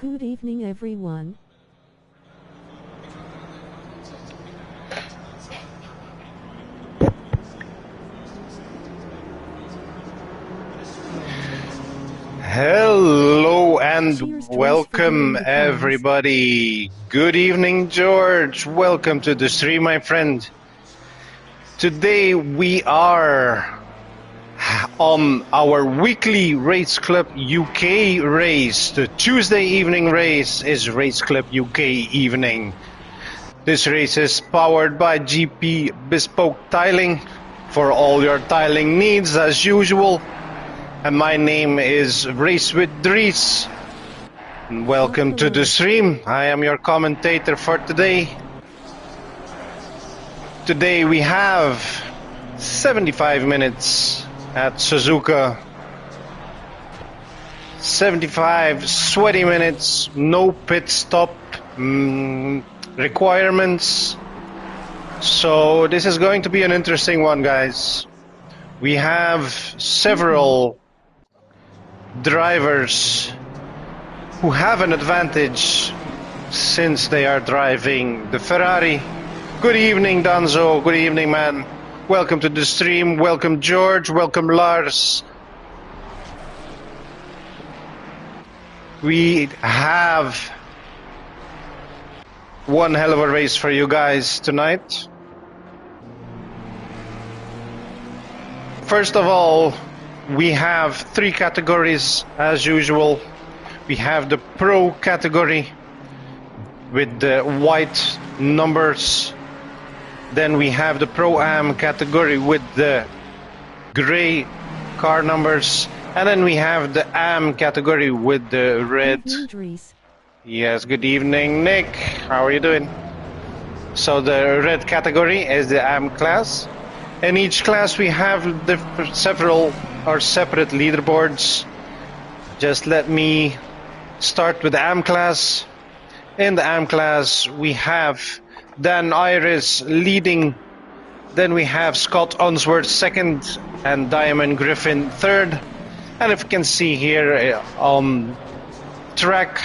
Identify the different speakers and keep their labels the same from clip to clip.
Speaker 1: Good evening, everyone.
Speaker 2: Hello and
Speaker 1: Cheers to
Speaker 2: welcome
Speaker 1: us for doing the
Speaker 2: everybody. Good evening, George. Welcome to the stream, my friend. Today we are on our weekly Race Club UK race. The Tuesday evening race is Race Club UK evening. This race is powered by GP Bespoke tiling for all your tiling needs as usual. And my name is Race with Dries. Welcome to the stream. I am your commentator for today. Today we have 75 minutes at SUZUKA. 75 sweaty minutes, no pit stop requirements. So this is going to be an interesting one, guys. We have several drivers who have an advantage since they are driving the Ferrari. Good evening, Danzo. Good evening, man. Welcome to the stream. Welcome, George. Welcome, Lars. We have one hell of a race for you guys tonight. First of all, we have three categories as usual. We have the Pro category with the white numbers. Then we have the Pro-Am category with the gray car numbers. And then we have the Am category with the red. Yes, good evening, Nick. How are you doing? So the red category is the Am class. In each class we have several or separate leaderboards. Just let me start with the Am class. In the Am class we have Dan Iris leading. Then we have Scott Unsworth second and Diamond Griffin third. And if you can see here on track,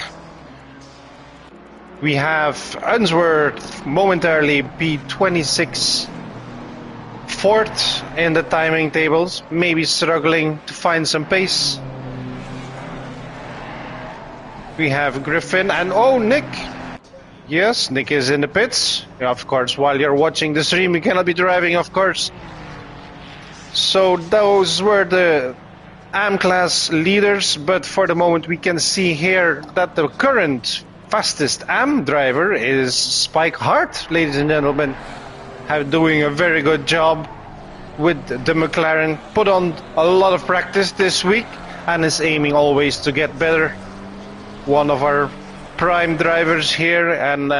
Speaker 2: we have Unsworth momentarily P26 fourth in the timing tables, maybe struggling to find some pace. We have Griffin and oh, Nick. Yes, Nick is in the pits. Of course, while you're watching the stream, you cannot be driving, of course. So those were the Am class leaders, but for the moment we can see here that the current fastest Am driver is Spike Hart, ladies and gentlemen. Doing a very good job with the McLaren. Put on a lot of practice this week and is aiming always to get better. One of our prime drivers here and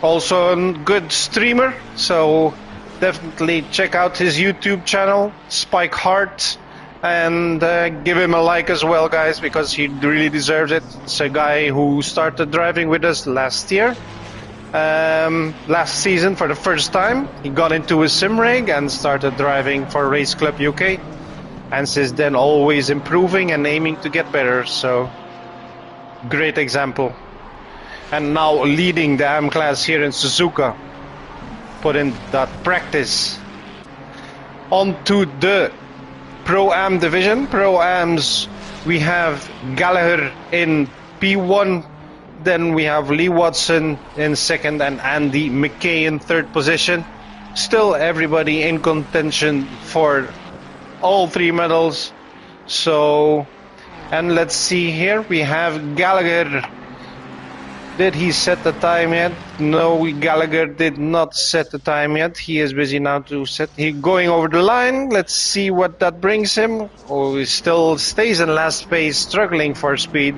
Speaker 2: also a good streamer. So definitely check out his YouTube channel, Spike Hart, and give him a like as well, guys, because he really deserves it. It's a guy who started driving with us last year. Last season for the first time he got into a sim rig and started driving for Race Club UK, and since then always improving and aiming to get better. So great example, and now leading the Am class here in SUZUKA. Put in that practice. On to the Pro-Am division. Pro-Ams, we have Gallagher in P1. Then we have Lee Watson in second and Andy McKay in third position. Still everybody in contention for all three medals. So, and let's see here, we have Gallagher. Did he set the time yet? No, Gallagher did not set the time yet. He is busy now to set. He going over the line. Let's see what that brings him. Oh, he still stays in last space, struggling for speed.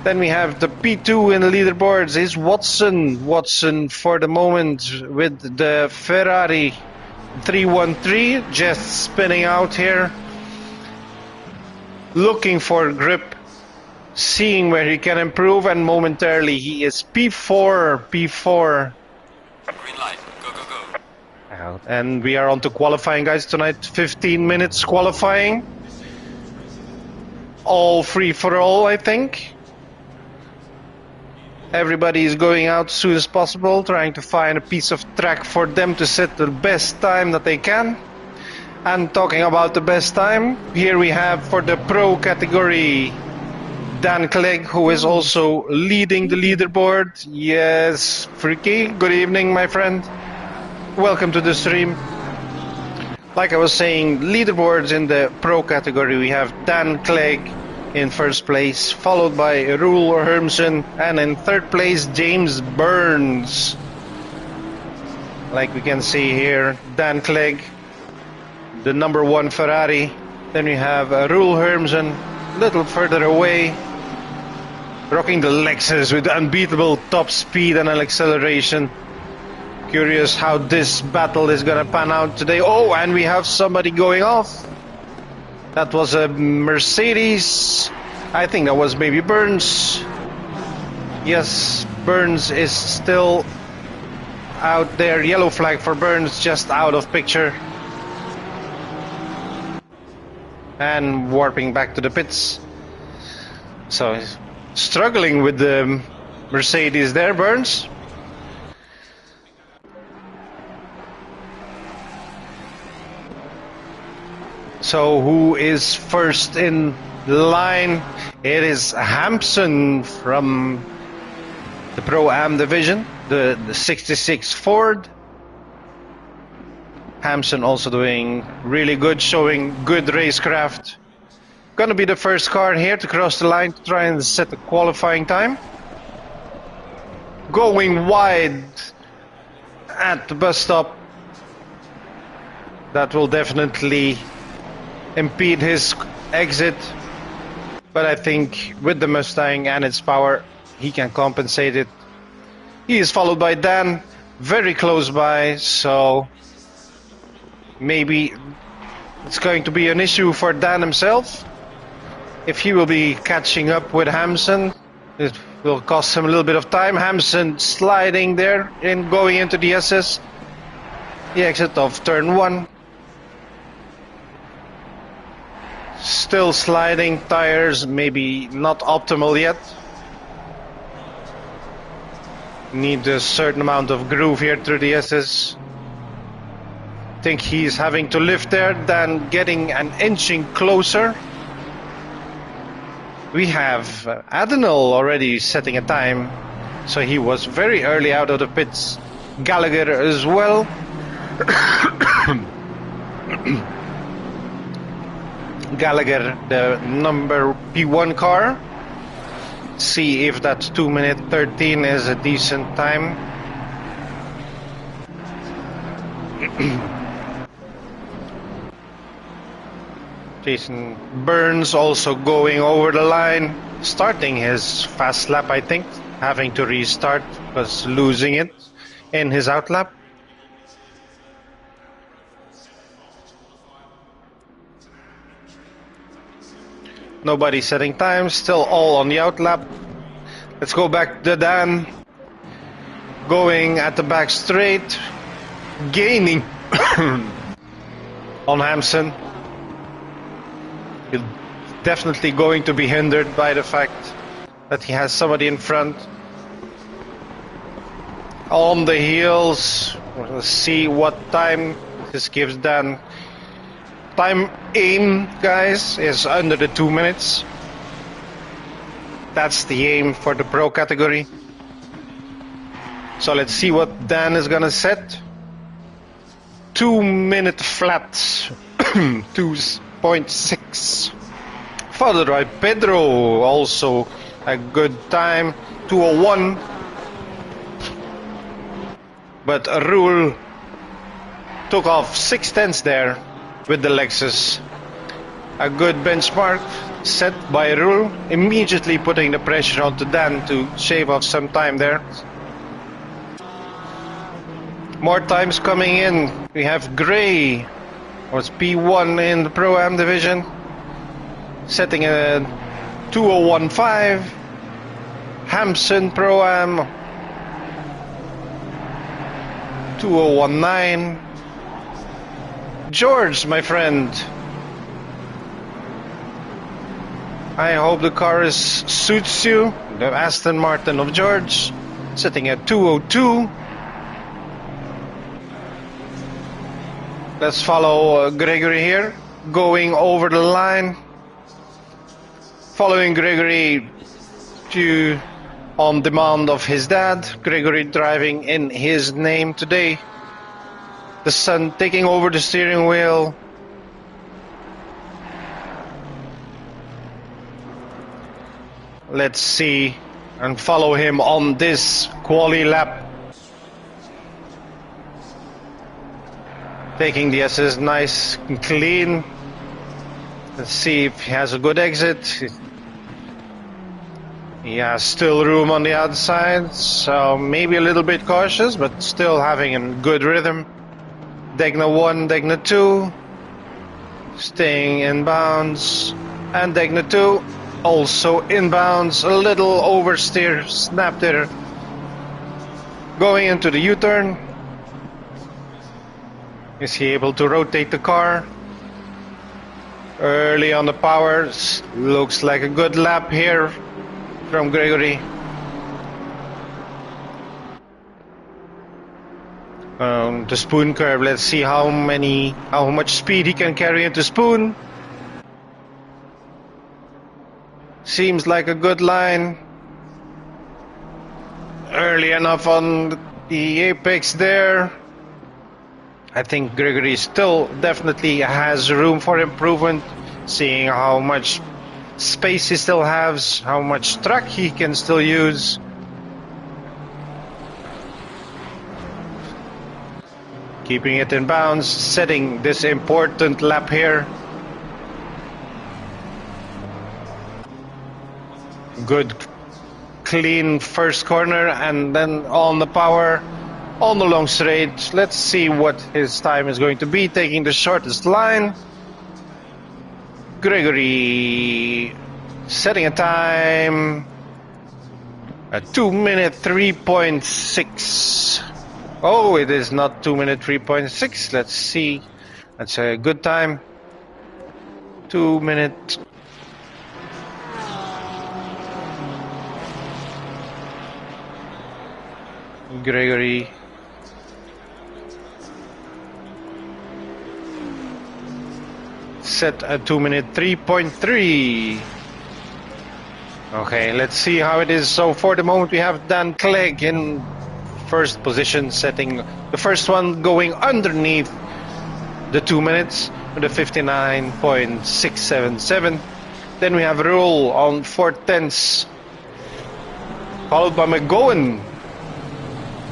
Speaker 2: Then we have the P2 in the leaderboards is Watson. Watson for the moment with the Ferrari 313, just spinning out here. Looking for grip, seeing where he can improve, and momentarily he is P4.
Speaker 3: Green light, go, go, go.
Speaker 2: And we are on to qualifying, guys, tonight. 15 minutes qualifying. All free for all, I think. Everybody is going out as soon as possible, trying to find a piece of track for them to set the best time that they can. And talking about the best time, here we have for the pro category Dan Clegg, who is also leading the leaderboard. Yes, Freaky, good evening, my friend. Welcome to the stream. Like I was saying, leaderboards in the pro category, we have Dan Clegg in first place, followed by Roel Hermsen, and in third place, James Burns. Like we can see here, Dan Clegg, the number 1 Ferrari. Then we have Roel Hermsen, a little further away, rocking the Lexus with unbeatable top speed and acceleration. Curious how this battle is gonna pan out today. Oh, and we have somebody going off. That was a Mercedes. I think that was maybe Burns. Yes, Burns is still out there. Yellow flag for Burns, just out of picture. And warping back to the pits. So, struggling with the Mercedes there, Burns. So who is first in line? It is Hampson from the Pro-Am division, the 66 Ford. Hampson also doing really good, showing good racecraft. Gonna be the first car here to cross the line to try and set the qualifying time. Going wide at the bus stop. That will definitely impede his exit, but I think with the Mustang and its power he can compensate it. He is followed by Dan, very close by, so maybe it's going to be an issue for Dan himself. If he will be catching up with Hampson, it will cost him a little bit of time. Hampson sliding there and going into the SS, the exit of turn 1. Still sliding, tires maybe not optimal yet. Need a certain amount of groove here through the SS. Think he's having to lift there, then getting an inching closer. We have Adenal already setting a time, so he was very early out of the pits. Gallagher as well. Gallagher, the number P1 car. See if that 2:13 is a decent time. Jason Burns also going over the line, starting his fast lap, I think, having to restart because losing it in his outlap. Nobody setting time, still all on the outlap. Let's go back to Dan. Going at the back straight, gaining on Hampson. He's definitely going to be hindered by the fact that he has somebody in front. On the heels, let's see what time this gives Dan. Time aim, guys, is under the 2 minutes. That's the aim for the pro category. So let's see what Dan is gonna set. 2 minute flat. 2.6. Followed by Pedro, also a good time. 2:01. But Roel took off 6/10 there with the Lexus. A good benchmark set by Roel, immediately putting the pressure onto Dan to shave off some time there. More times coming in. We have Gray, was P1 in the Pro-Am division, setting a 2:01.5. Hampson Pro-Am 2:01.9. George, my friend, I hope the car suits you. The Aston Martin of George, sitting at 202. Let's follow Gregory here, going over the line. Following Gregory on demand of his dad. Gregory driving in his name today. The son taking over the steering wheel. Let's see and follow him on this quali lap. Taking the SS nice and clean. Let's see if he has a good exit. He has still room on the outside, so maybe a little bit cautious, but still having a good rhythm. Degna 1, Degna 2, staying in bounds, and Degna 2 also in bounds, a little oversteer, snap there. Going into the U-turn. Is he able to rotate the car? Early on the power, looks like a good lap here from Gregory. The spoon curve, let's see how much speed he can carry into spoon. Seems like a good line. Early enough on the apex there. I think Gregory still definitely has room for improvement, seeing how much space he still has, how much track he can still use. Keeping it in bounds, setting this important lap here. Good clean first corner, and then on the power on the long straight. Let's see what his time is going to be, taking the shortest line. Gregory setting a time at 2 minute 3.6. Oh, it is not 2 minute 3.6. Let's see. That's a good time. 2 minute. Gregory. Set at 2 minute 3.3. Okay, let's see how it is. So for the moment we have Dan Clegg in first position, setting the first one going underneath the 2 minutes with a 59.677. Then we have Rule on 4/10, followed by McGowan,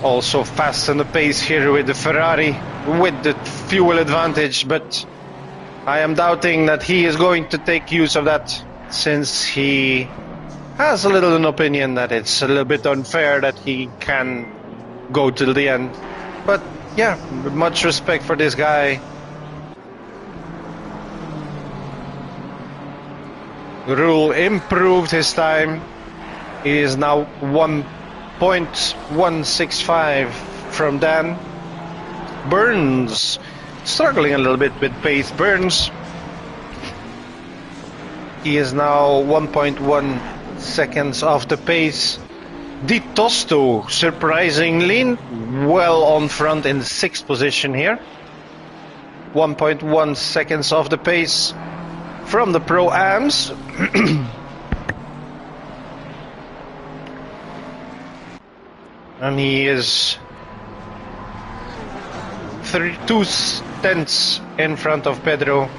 Speaker 2: also fast on the pace here with the Ferrari with the fuel advantage, but I am doubting that he is going to take use of that, since he has a little an opinion that it's a little bit unfair that he can go till the end. But yeah, much respect for this guy. Rule improved his time. He is now 1.165 from Dan. Burns struggling a little bit with pace. Burns, he is now 1.1 seconds off the pace. Di Tosto surprisingly well on front in 6th position here. 1.1 seconds off the pace from the Pro-Ams. And he is 2/10 in front of Pedro.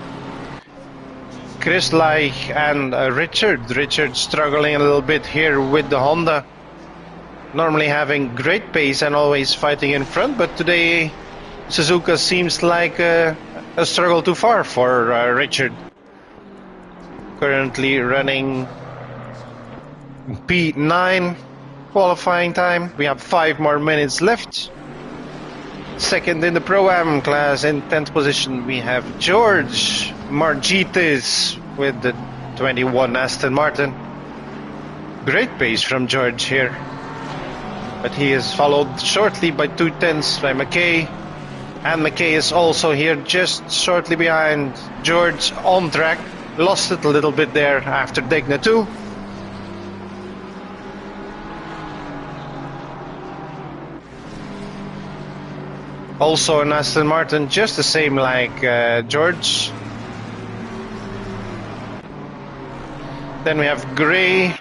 Speaker 2: Chris Leich and Richard. Richard struggling a little bit here with the Honda. Normally having great pace and always fighting in front, but today Suzuka seems like a struggle too far for Richard. Currently running P9 qualifying time. We have 5 more minutes left. Second in the Pro-Am class in 10th position we have George Margites with the 21 Aston Martin. Great pace from George here, but he is followed shortly by 2/10 by McKay, and McKay is also here just shortly behind George on track. Lost it a little bit there after Degna 2. Also an Aston Martin, just the same like George. Then we have Gray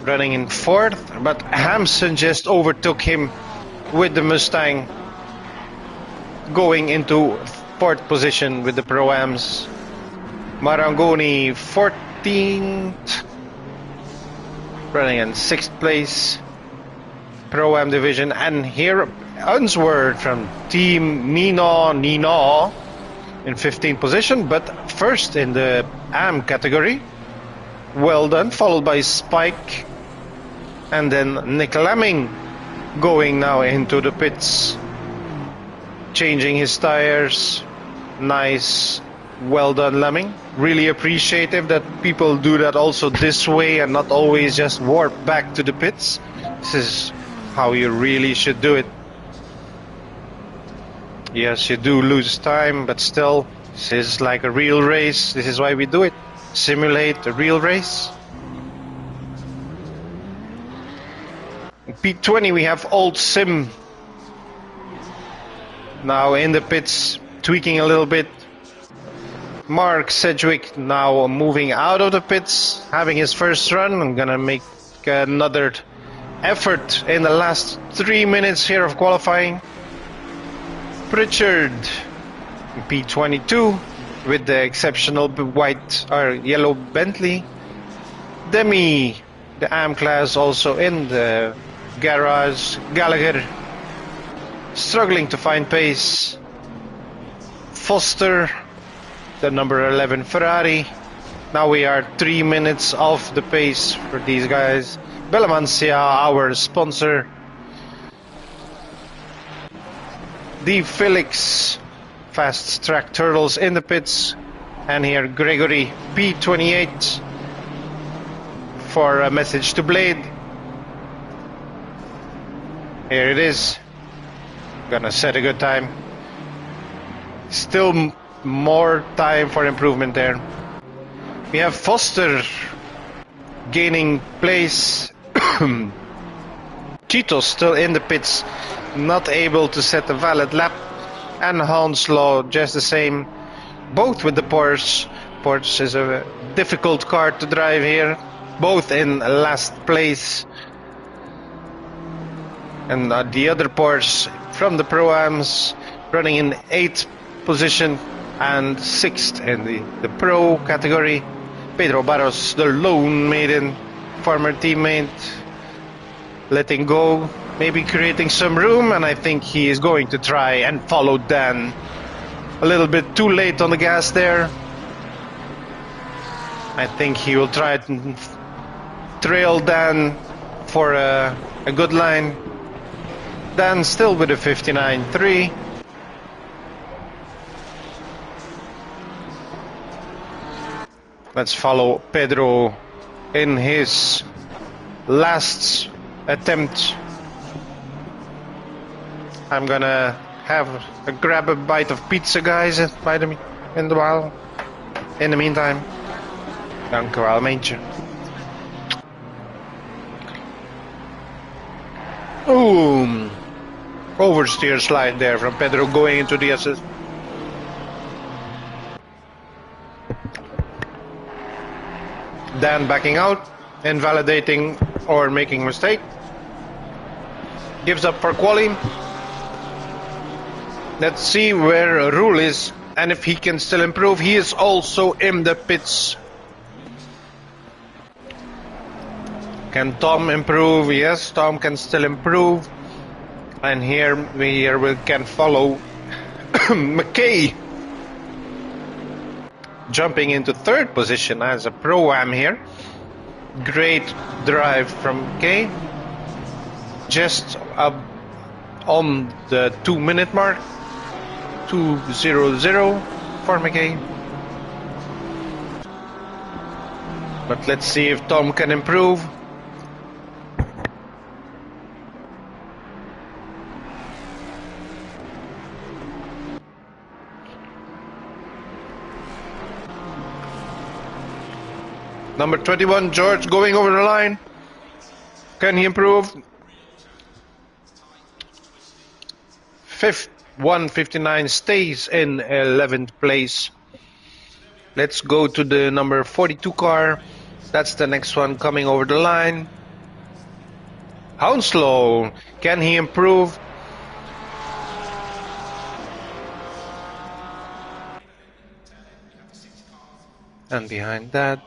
Speaker 2: running in 4th, but Hampson just overtook him with the Mustang, going into 4th position with the Pro-Ams. Marangoni 14th, running in 6th place, Pro-Am division. And here Unsworth from Team Nino in 15th position, but first in the AM category. Well done, followed by Spike, and then Nick Lemming going now into the pits, changing his tires. Nice, well done, Lemming. Really appreciative that people do that also this way and not always just warp back to the pits. This is how you really should do it. Yes, you do lose time, but still, this is like a real race. This is why we do it. Simulate a real race. In P20 we have Old Sim now in the pits, tweaking a little bit. Mark Sedgwick now moving out of the pits, having his first run. I'm gonna make another effort in the last 3 minutes here of qualifying. Pritchard in P22 with the exceptional white or yellow Bentley. Demi, the AM class, also in the garage. Gallagher struggling to find pace. Foster, the number 11 Ferrari. Now we are 3 minutes off the pace for these guys. Bellamancia, our sponsor. The Felix Fast Track Turtles in the pits. And here Gregory P28 for a message to Blade. Here it is. Gonna set a good time. Still more time for improvement there. We have Foster gaining place. Cheetos still in the pits, not able to set a valid lap. And Hounslow just the same, both with the Porsche. Porsche is a difficult car to drive here, both in last place. And the other Porsche from the Pro-Ams running in 8th position and 6th in the Pro category. Pedro Barros, the lone maiden, former teammate, letting go, maybe creating some room, and I think he is going to try and follow Dan. A little bit too late on the gas there. I think he will try to trail Dan for a good line. Dan still with a 59.3. Let's follow Pedro in his last attempt. I'm gonna grab a bite of pizza, guys, in the meantime. Dank u wel, meentje. Ooh, oversteer slide there from Pedro going into the assist. Dan backing out, invalidating or making a mistake. Gives up for quali. Let's see where Rule is and if he can still improve. He is also in the pits. Can Tom improve? Yes, Tom can still improve. And here we can follow McKay, jumping into 3rd position as a Pro-Am here. Great drive from McKay. Just on the 2 minute mark. 2:00 for McKay. But let's see if Tom can improve. Number 21, George, going over the line. Can he improve? 159 stays in 11th place. Let's go to the number 42 car. That's the next one coming over the line. Hounslow, can he improve? And behind that,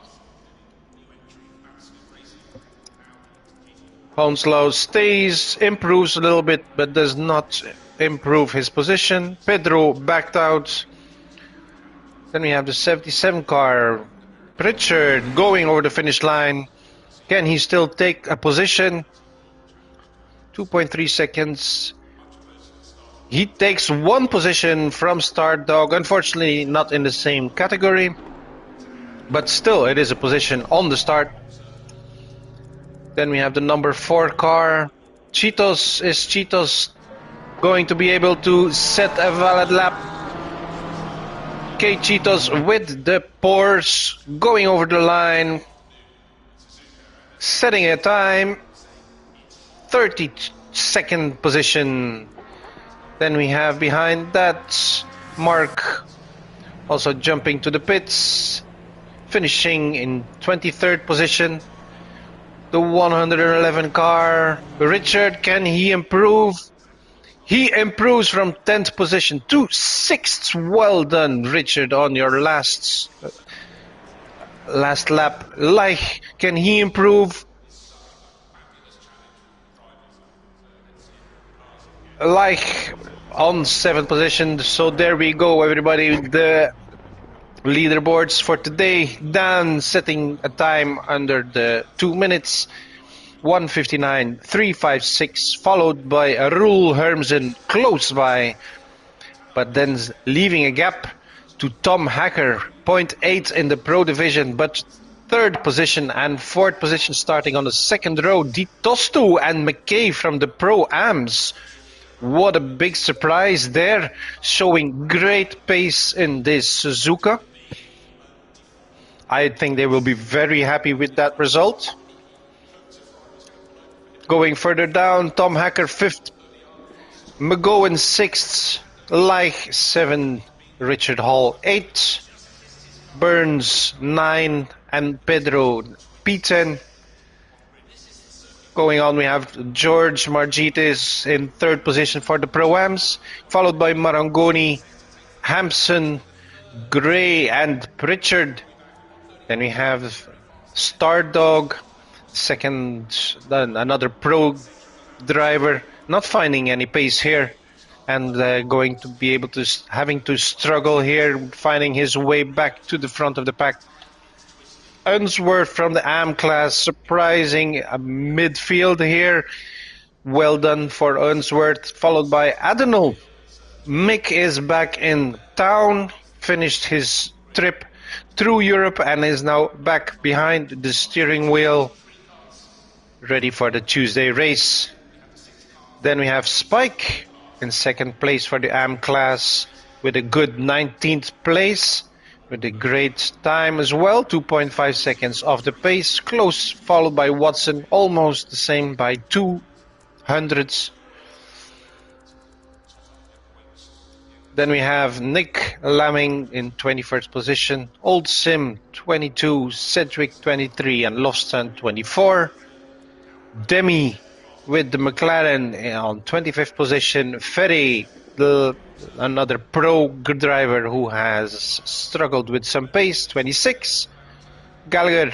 Speaker 2: Hounslow stays, improves a little bit, but does not improve his position. Pedro backed out. Then we have the 77 car. Pritchard going over the finish line. Can he still take a position? 2.3 seconds. He takes one position from Start Dog. Unfortunately, not in the same category. But still, it is a position on the start. Then we have the number 4 car. Cheetos. Is Cheetos going to be able to set a valid lap? Okay, Cheetos with the Porsche going over the line. Setting a time. 32nd position. Then we have behind that Mark also jumping to the pits. Finishing in 23rd position. The 111 car. Richard, can he improve? He improves from 10th position to 6th. Well done, Richard, on your last lap. Like, can he improve? Like, on 7th position. So there we go, everybody. The leaderboards for today. Dan setting a time under the 2 minutes. 1:59.356, followed by Roel Hermsen close by, but then leaving a gap to Tom Hacker, 0.8 in the Pro Division, but 3rd position and 4th position starting on the 2nd row. Di Tosto and McKay from the Pro Ams. What a big surprise there, showing great pace in this Suzuka. I think they will be very happy with that result. Going further down, Tom Hacker 5th, McGowan 6th, Leich 7, Richard Hall 8, Burns 9, and Pedro P10. Going on, we have George Margitis in 3rd position for the Pro-Ams, followed by Marangoni, Hampson, Gray, and Pritchard. Then we have Stardog, second, then another pro driver, not finding any pace here, and going to be able to having to struggle here, finding his way back to the front of the pack. Unsworth from the AM class, surprising a midfield here. Well done for Unsworth, followed by Adenal. Mick is back in town, finished his trip through Europe and is now back behind the steering wheel, ready for the Tuesday race. Then we have Spike in 2nd place for the AM class with a good 19th place, with a great time as well, 2.5 seconds off the pace, close, followed by Watson, almost the same by 2 hundredths. Then we have Nick Lamming in 21st position, Old Sim 22, Sedgwick 23, and Lofstan 24. Demi with the McLaren on 25th position. Ferry, another pro driver who has struggled with some pace, 26. Gallagher,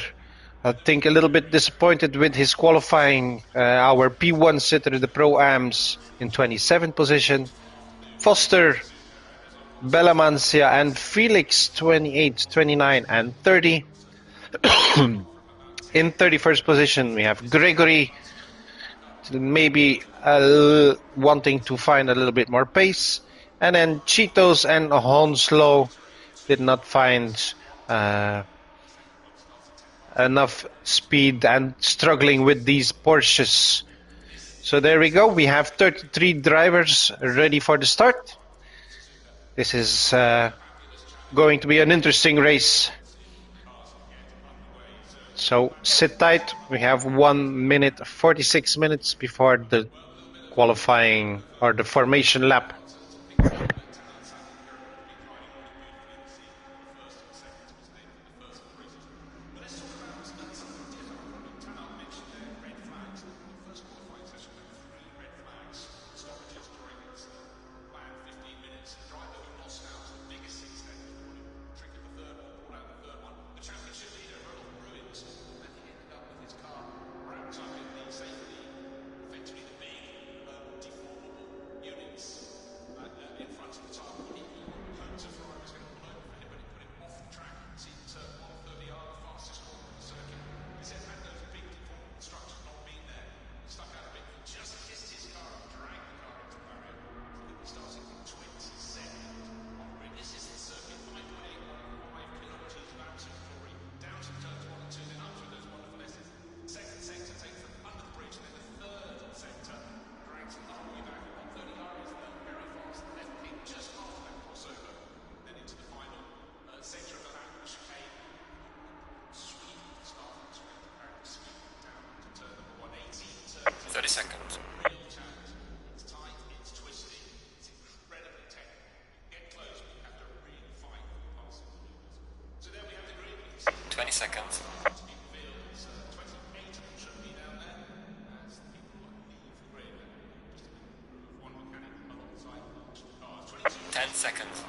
Speaker 2: I think a little bit disappointed with his qualifying. Our P1 sitter, the Pro-Ams, in 27th position. Foster, Bellamancia, and Felix, 28, 29, and 30. In 31st position, we have Gregory, maybe wanting to find a little bit more pace. And then Cheetos and Hounslow did not find enough speed and struggling with these Porsches. So there we go. We have 33 drivers ready for the start. This is going to be an interesting race. So sit tight. We have 1 minute 46 minutes before the qualifying or the formation lap.
Speaker 3: Seconds. 20 seconds. 10 seconds.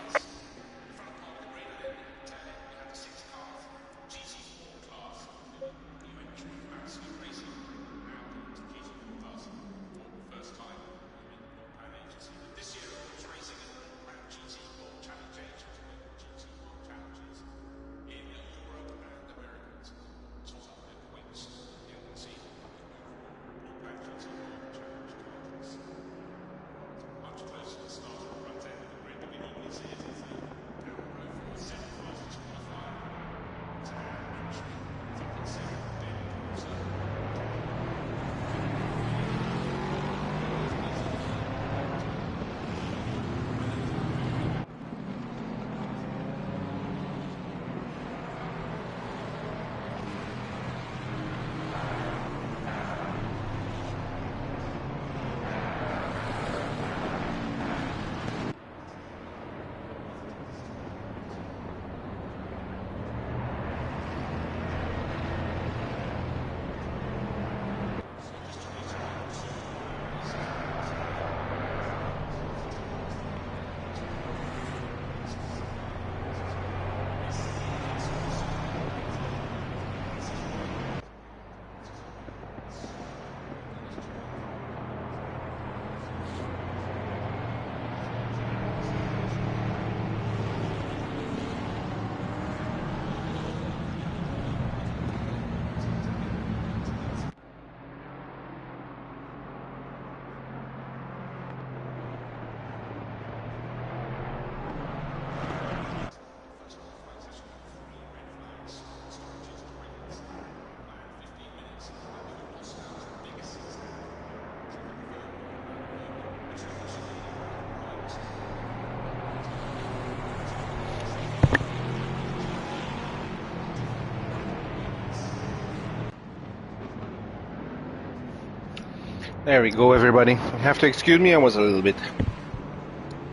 Speaker 2: There we go, everybody. You have to excuse me, I was a little bit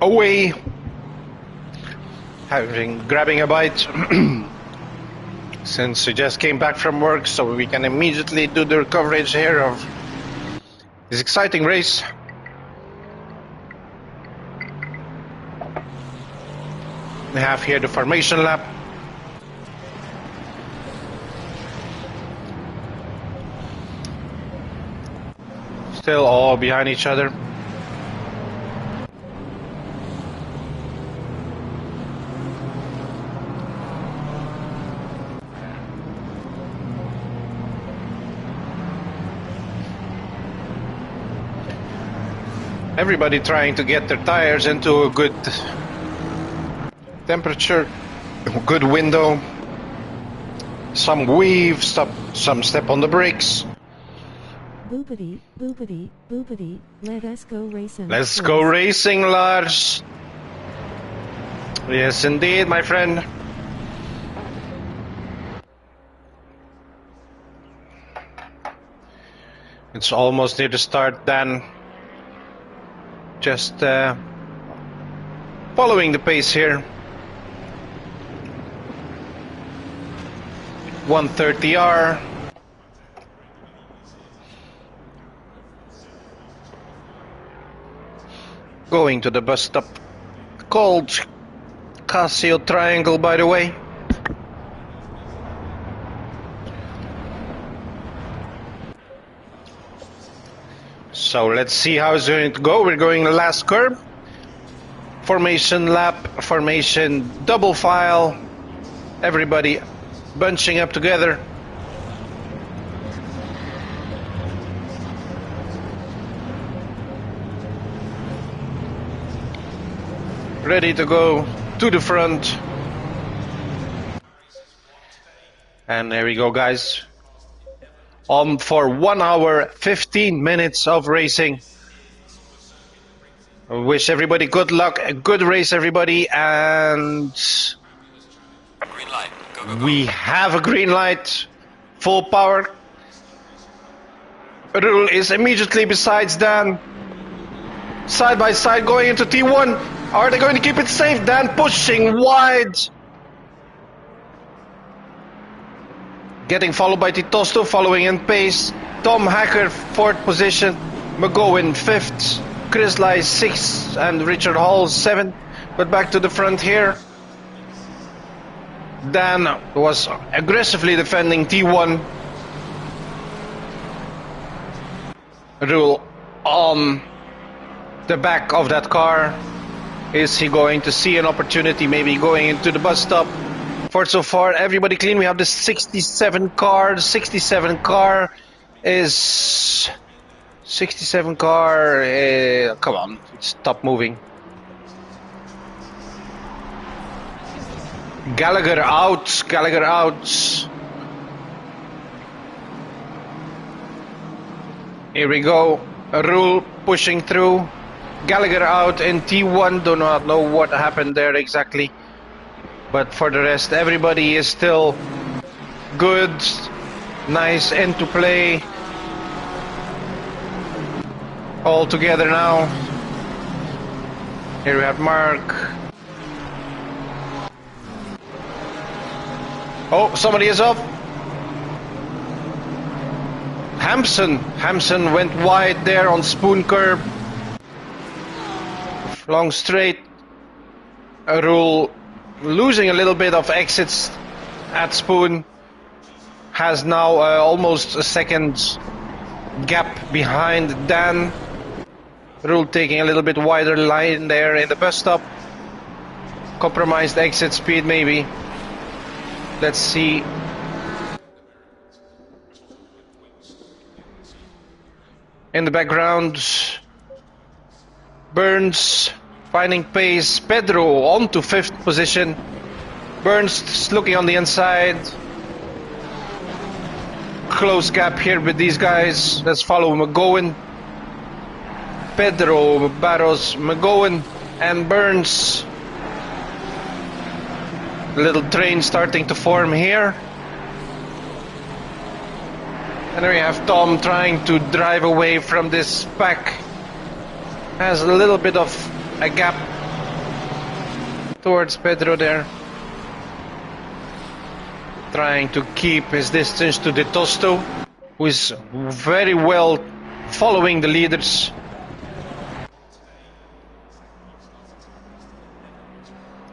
Speaker 2: away, grabbing a bite, since we just came back from work, so we can immediately do the coverage here of this exciting race. We have here the formation lap. Still all behind each other. Everybody trying to get their tires into a good temperature, good window. Some weave, some step on the brakes.
Speaker 1: Boopity, boopity, boopity, let us go racing.
Speaker 2: Let's go racing, Lars. Yes, indeed, my friend. It's almost near the start, Dan. Just following the pace here. 130R. Going to the bus stop called Casio Triangle, by the way. So let's see how it's going to go. We're going the last curve. Formation lap, formation double file. Everybody bunching up together. Ready to go to the front. And there we go, guys. On for 1 hour, 15 minutes of racing. I wish everybody good luck, a good race, everybody, and
Speaker 3: Green light. Go, go, go.
Speaker 2: we have a green light, full power. Rule is immediately besides Dan. Side by side going into T1. Are they going to keep it safe? Dan pushing wide. Getting followed by Titosto, following in pace. Tom Hacker, 4th position. McGowan, 5th. Chris Lai, 6th. And Richard Hall, 7th. But back to the front here. Dan was aggressively defending T1. Rule on the back of that car. Is he going to see an opportunity, maybe going into the bus stop? For so far, everybody clean. We have the 67 car. The 67 car is... 67 car... come on, stop moving. Gallagher out. Gallagher out. Here we go. Rule pushing through. Gallagher out in T1. Do not know what happened there exactly. But for the rest, everybody is still good. Nice into play. All together now. Here we have Mark. Oh, somebody is up. Hampson went wide there on Spoon curb. Long straight. Rule losing a little bit of exits at Spoon. Has now almost a second gap behind Dan. Rule taking a little bit wider line there in the bus stop. Compromised exit speed maybe. Let's see. In the background, Burns finding pace. Pedro on to 5th position. Burns looking on the inside. Close gap here with these guys. Let's follow McGowan. Pedro, Barros, McGowan and Burns. Little train starting to form here. And there we have Tom trying to drive away from this pack. Has a little bit of a gap towards Pedro there. Trying to keep his distance to De Tosto, who is very well following the leaders.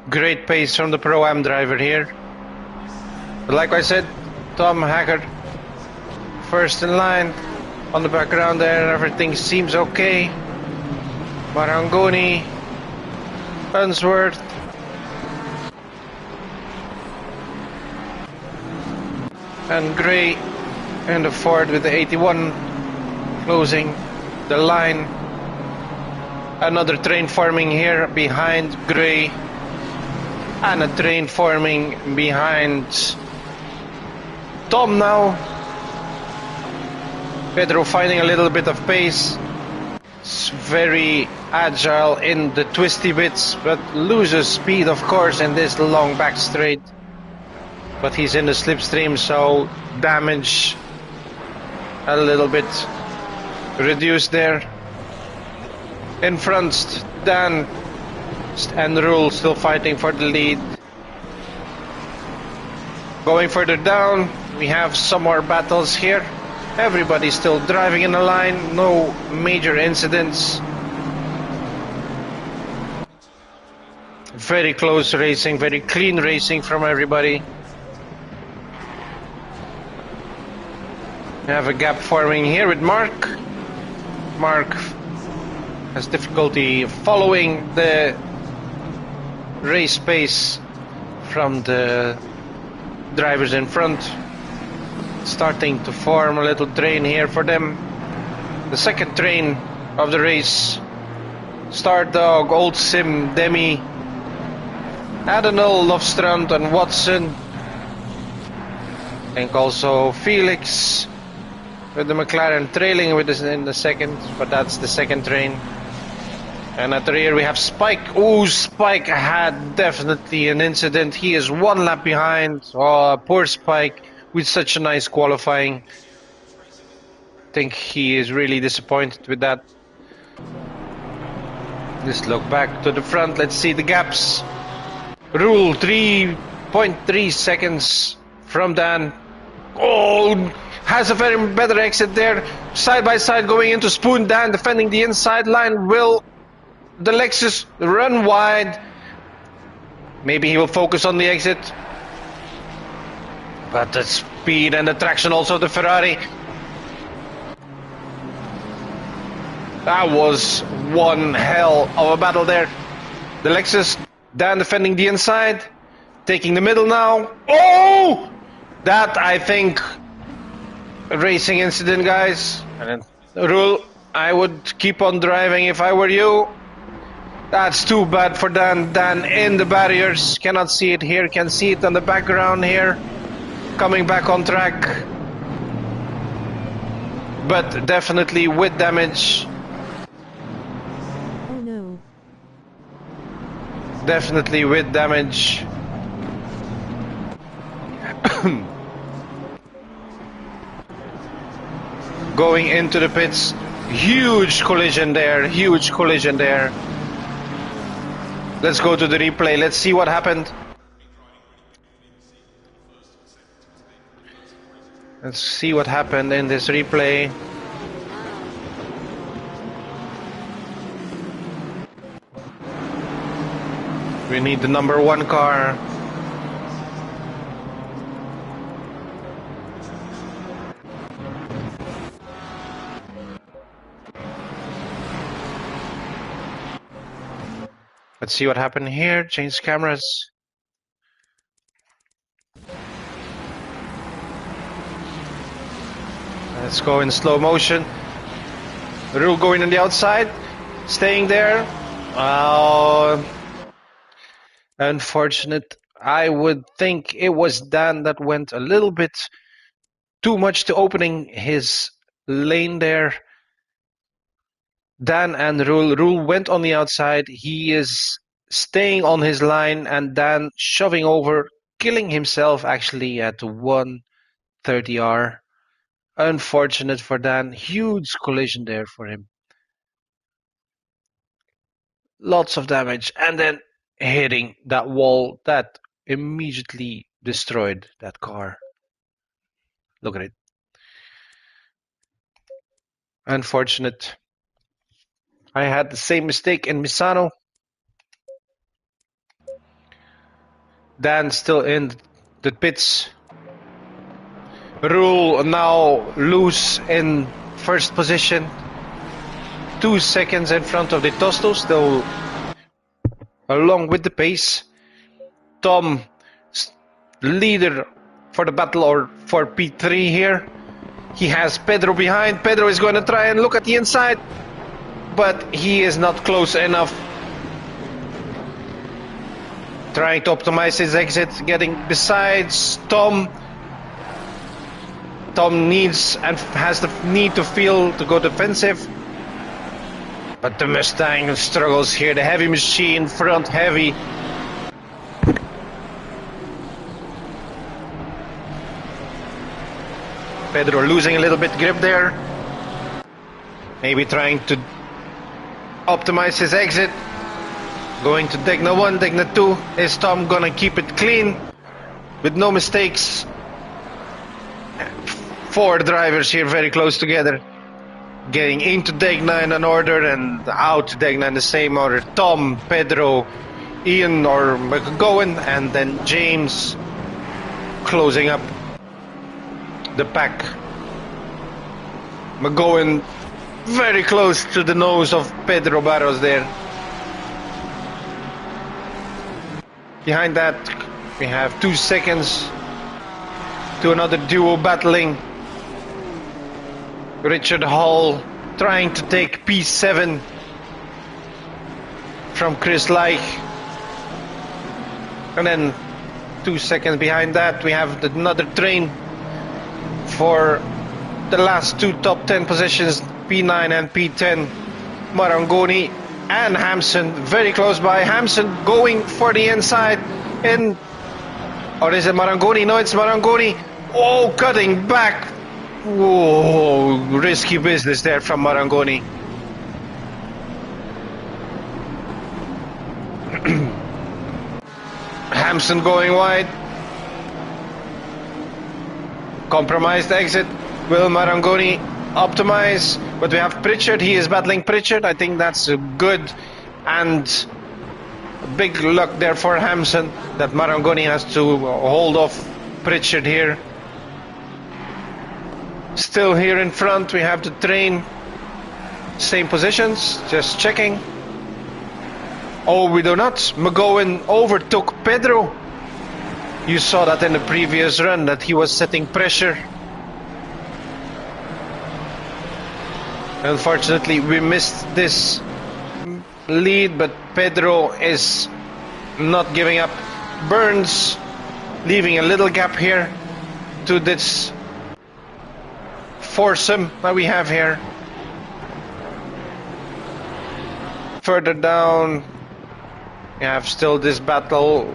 Speaker 2: Great pace from the Pro-Am driver here. But like I said, Tom Hacker first in line. On the background there, everything seems okay. Marangoni, Unsworth. And Gray in the Ford with the 81 closing the line. Another train forming here behind Gray. And a train forming behind Tom now. Pedro finding a little bit of pace. It's very agile in the twisty bits, but loses speed of course in this long back straight. But he's in the slipstream, so damage a little bit reduced there. In front, Dan and Rule still fighting for the lead. Going further down, we have some more battles here. Everybody's still driving in a line, no major incidents. Very close racing, very clean racing from everybody. We have a gap forming here with Mark. Mark has difficulty following the race pace from the drivers in front. Starting to form a little train here for them. The second train of the race. Stardog, Old Sim, Demi, Adenal, Lofstrand and Watson. I think also Felix with the McLaren trailing with us in the second, but that's the second train. And at the rear we have Spike. Oh, Spike had definitely an incident. He is one lap behind. Oh, poor Spike with such a nice qualifying. I think he is really disappointed with that. Let's look back to the front. Let's see the gaps. Rule 3.3 seconds from Dan. Oh, has a very better exit there. Side by side going into Spoon. Dan defending the inside line. Will the Lexus run wide? Maybe he will focus on the exit. But the speed and the traction also of the Ferrari. That was one hell of a battle there. The Lexus, Dan defending the inside. Taking the middle now. Oh! That, I think, a racing incident, guys. And Rule, I would keep on driving if I were you. That's too bad for Dan. Dan in the barriers. Cannot see it here. Can see it on the background here. Coming back on track. But definitely with damage.
Speaker 1: Oh no.
Speaker 2: Definitely with damage. Going into the pits. Huge collision there. Huge collision there. Let's go to the replay. Let's see what happened. Let's see what happened in this replay. We need the number 1 car. Let's see what happened here. Change cameras. Let's go in slow motion. Rule going on the outside. Staying there. Unfortunate. I would think it was Dan that went a little bit too much to opening his lane there. Dan and Rule. Rule went on the outside. He is staying on his line and Dan shoving over, killing himself actually at 130R. Unfortunate for Dan. Huge collision there for him. Lots of damage and then hitting that wall that immediately destroyed that car. Look at it. Unfortunate. I had the same mistake in Misano. Dan still in the pits. Rule now loose in first position. 2 seconds in front of the Tosto, still along with the pace. Tom, leader for the battle or for P3 here. He has Pedro behind. Pedro is going to try and look at the inside, but he is not close enough. Trying to optimize his exit, getting besides Tom. Tom needs and has the need to feel to go defensive. But the Mustang struggles here. The heavy machine, front heavy. Pedro losing a little bit grip there. Maybe trying to optimize his exit. Going to Degna 1, Degna 2. Is Tom gonna keep it clean with no mistakes? 4 drivers here very close together. Getting into Degna in an order and out to Degna in the same order. Tom, Pedro, Ian or McGowan, and then James closing up the pack. McGowan very close to the nose of Pedro Barros there. Behind that we have 2 seconds to another duo battling. Richard Hall trying to take P7 from Chris Leich. And then 2 seconds behind that we have another train for the last 2 top 10 positions, P9 and P10. Marangoni and Hampson very close by. Hampson going for the inside in, or is it Marangoni? No, it's Marangoni. Oh, cutting back. Whoa, risky business there from Marangoni. Hampson going wide. Compromised exit. Will Marangoni optimize? But we have Pritchard. He is battling Pritchard. I think that's good. And big luck there for Hampson that Marangoni has to hold off Pritchard here. Still here in front we have the train. Same positions. Just checking. Oh, we do not. McGowan overtook Pedro. You saw that in the previous run, that he was setting pressure. Unfortunately, we missed this lead, but Pedro is not giving up. Burns leaving a little gap here to this foursome that we have here. Further down, we have still this battle.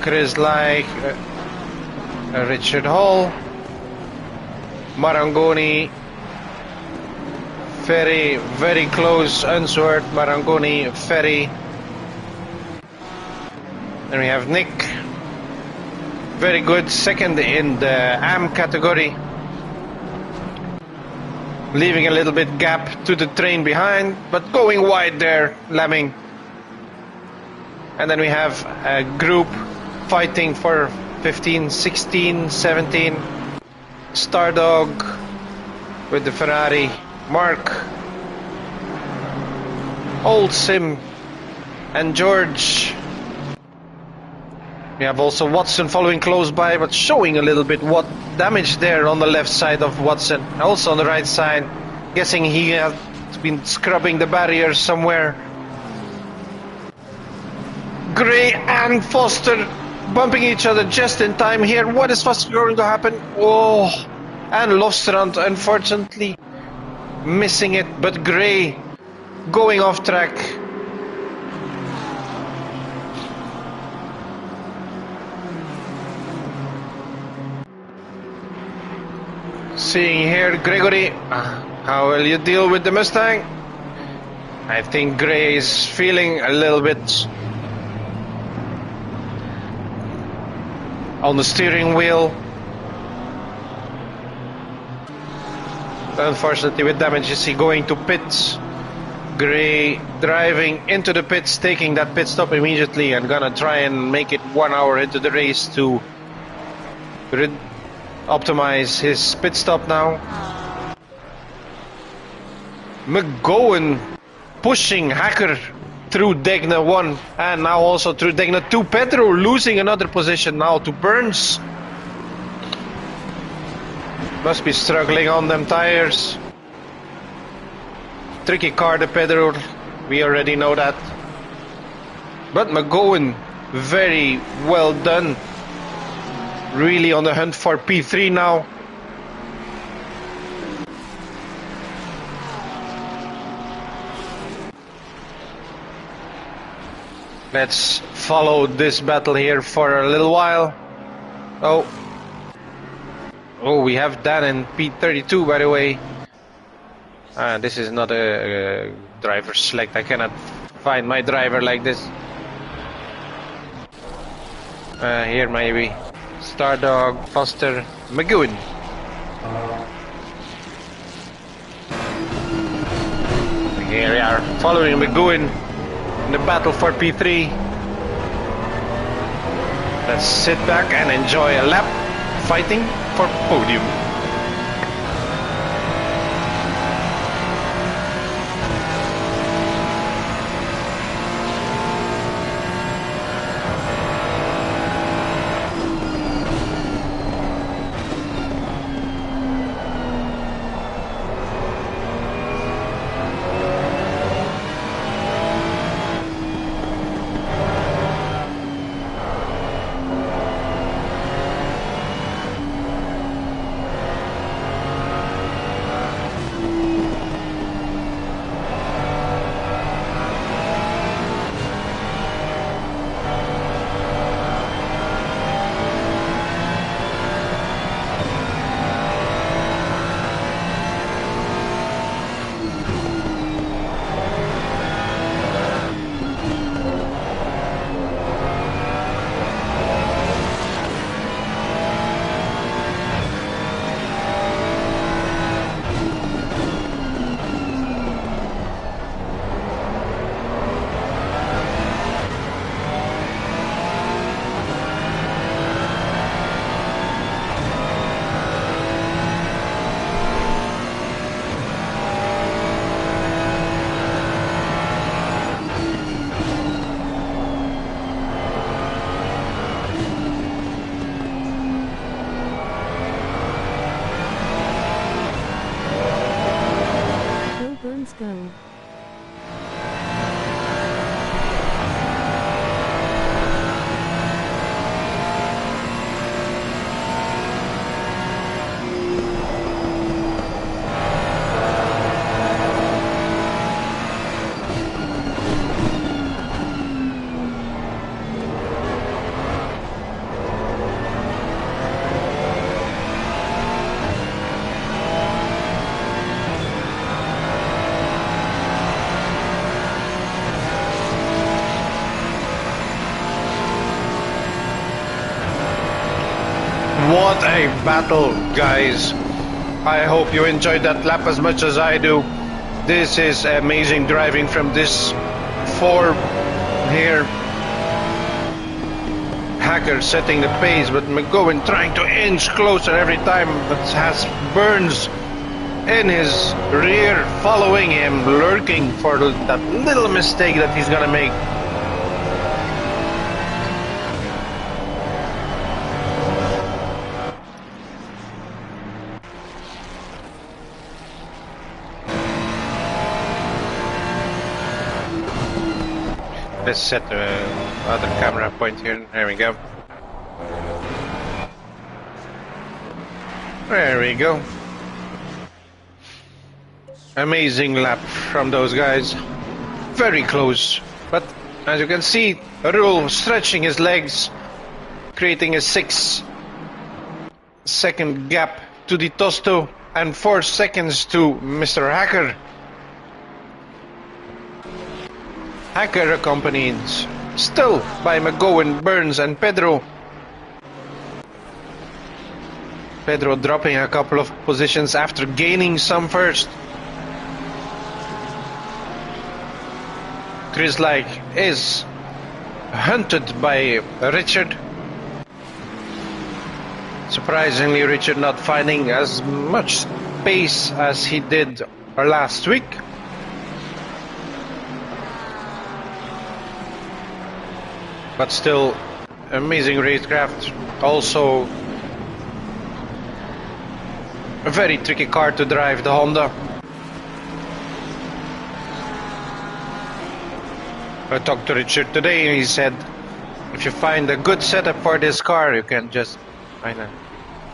Speaker 2: Chris Leich, Richard Hall, Marangoni, Ferry, very close, Unsworth, Marangoni, Ferry. Then we have Nick, very good, second in the AM category. Leaving a little bit gap to the train behind, but going wide there, Lemming. And then we have a group fighting for 15, 16, 17. Stardog with the Ferrari. Mark, Old Sim, and George. We have also Watson following close by, but showing a little bit what damage there on the left side of Watson. Also on the right side, guessing he has been scrubbing the barrier somewhere. Gray and Foster bumping each other just in time here. What is Foster going to happen? Oh, and Lofstrand unfortunately missing it, but Gray going off track. Seeing here Gregory, how will you deal with the Mustang? I think Gray is feeling a little bit on the steering wheel. Unfortunately with damage, you see going to pits. Gray driving into the pits, taking that pit stop immediately and gonna try and make it 1 hour into the race to optimize his pit stop now. McGowan pushing Hacker through Degna 1 and now also through Degna 2. Pedro losing another position now to Burns. Must be struggling on them tires. Tricky car, the Pedro. We already know that. But McGowan, very well done. Really on the hunt for P3 now. Let's follow this battle here for a little while. Oh, we have Dan in P32 by the way. This is not a driver select. I cannot find my driver like this. Here maybe. Stardog, Foster, McGowan. Here we are, following McGowan in the battle for P3. Let's sit back and enjoy a lap fighting for podium.
Speaker 1: Go.
Speaker 2: What a battle, guys. I hope you enjoyed that lap as much as I do. This is amazing driving from this four here. Hacker setting the pace, but McGowan trying to inch closer every time, but has Burns in his rear following him, lurking for that little mistake that he's gonna make. Let's set the other camera point here. There we go. There we go. Amazing lap from those guys. Very close. But as you can see, Rule stretching his legs, creating a 6-second gap to the Tosto and 4 seconds to Mr. Hacker. Hacker accompanied still by McGowan, Burns and Pedro. Pedro dropping a couple of positions after gaining some first. Chris Like is hunted by Richard. Surprisingly, Richard not finding as much pace as he did last week. But still, amazing racecraft. Also, a very tricky car to drive, the Honda. I talked to Richard today and he said, if you find a good setup for this car, you can just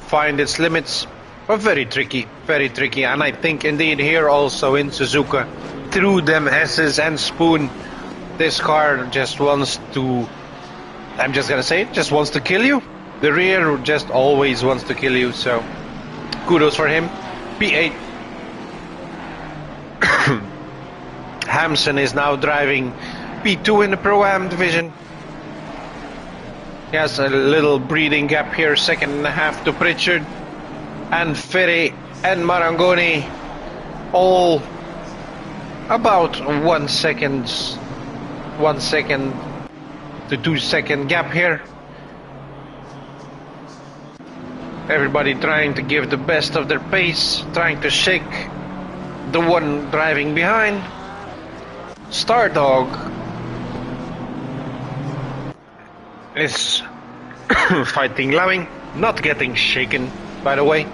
Speaker 2: find its limits. But very tricky, and I think indeed here also in Suzuka, through them S's and Spoon, this car just wants to, I'm just gonna say it, just wants to kill you. The rear just always wants to kill you, so kudos for him. P8. Hamson is now driving P2 in the Pro-Am division. He has a little breathing gap here, 2.5 to Pritchard and Ferry and Marangoni, all about 1 second to 2 second gap here. Everybody trying to give the best of their pace, trying to shake the one driving behind. Stardog is fighting Lemming, not getting shaken, by the way.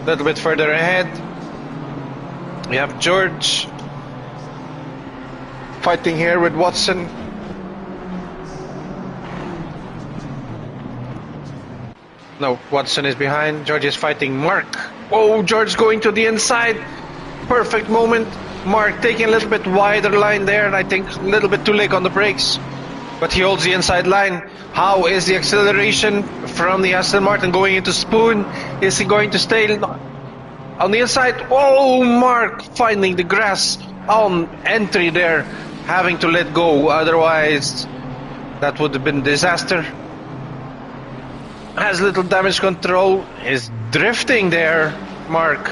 Speaker 2: A little bit further ahead, we have George fighting here with Watson. No, Watson is behind. George is fighting Mark. Oh, George going to the inside. Perfect moment. Mark taking a little bit wider line there, and I think a little bit too late on the brakes. But he holds the inside line. How is the acceleration from the Aston Martin going into Spoon? Is he going to stay on the inside? Oh, Mark finding the grass on entry there, having to let go, otherwise that would have been disaster. Has little damage control, is drifting there, Mark.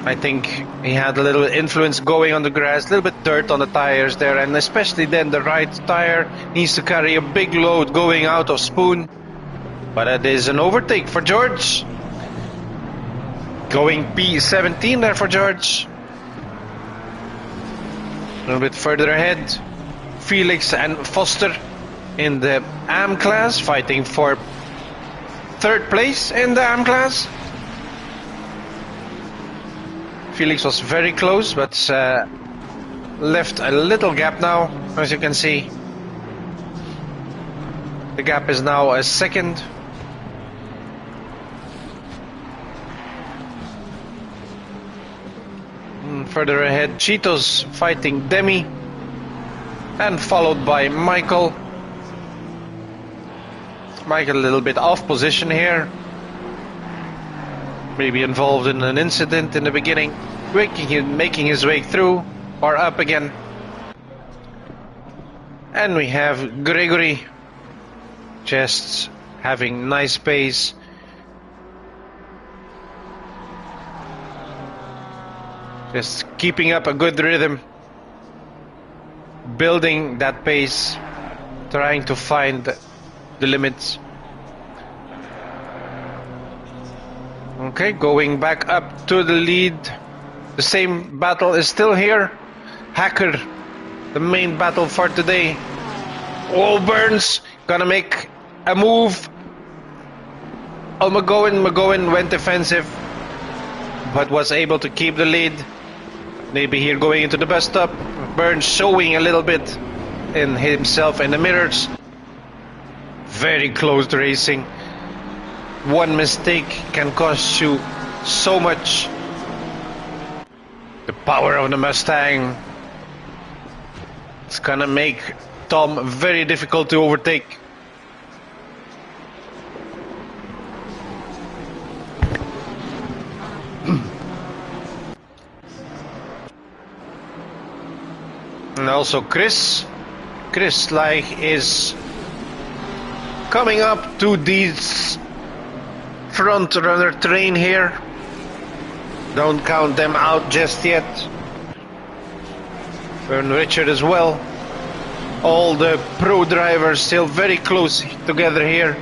Speaker 2: I think he had a little influence going on the grass, a little bit dirt on the tires there, and especially then the right tire needs to carry a big load going out of Spoon. But it is an overtake for George. Going P17 there for George. A little bit further ahead, Felix and Foster in the AM class, fighting for third place in the AM class. Felix was very close, but left a little gap now, as you can see. The gap is now a second. Further ahead, Cheetos fighting Demi, and followed by Michael. Michael a little bit off position here. Maybe involved in an incident in the beginning, making his way through or up again. And we have Gregory just having nice pace. Just keeping up a good rhythm, building that pace, trying to find the limits. Okay, going back up to the lead. The same battle is still here. Hacker, the main battle for today. Oh, Burns gonna make a move. Oh, McGowan went defensive, but was able to keep the lead. Maybe here going into the bus stop. Burns showing a little bit in himself in the mirrors. Very close racing. One mistake can cost you so much. The power of the Mustang. It's gonna make Tom very difficult to overtake. And also Chris like is coming up to these front runner train here. Don't count them out just yet. And Richard as well. All the pro drivers still very close together here.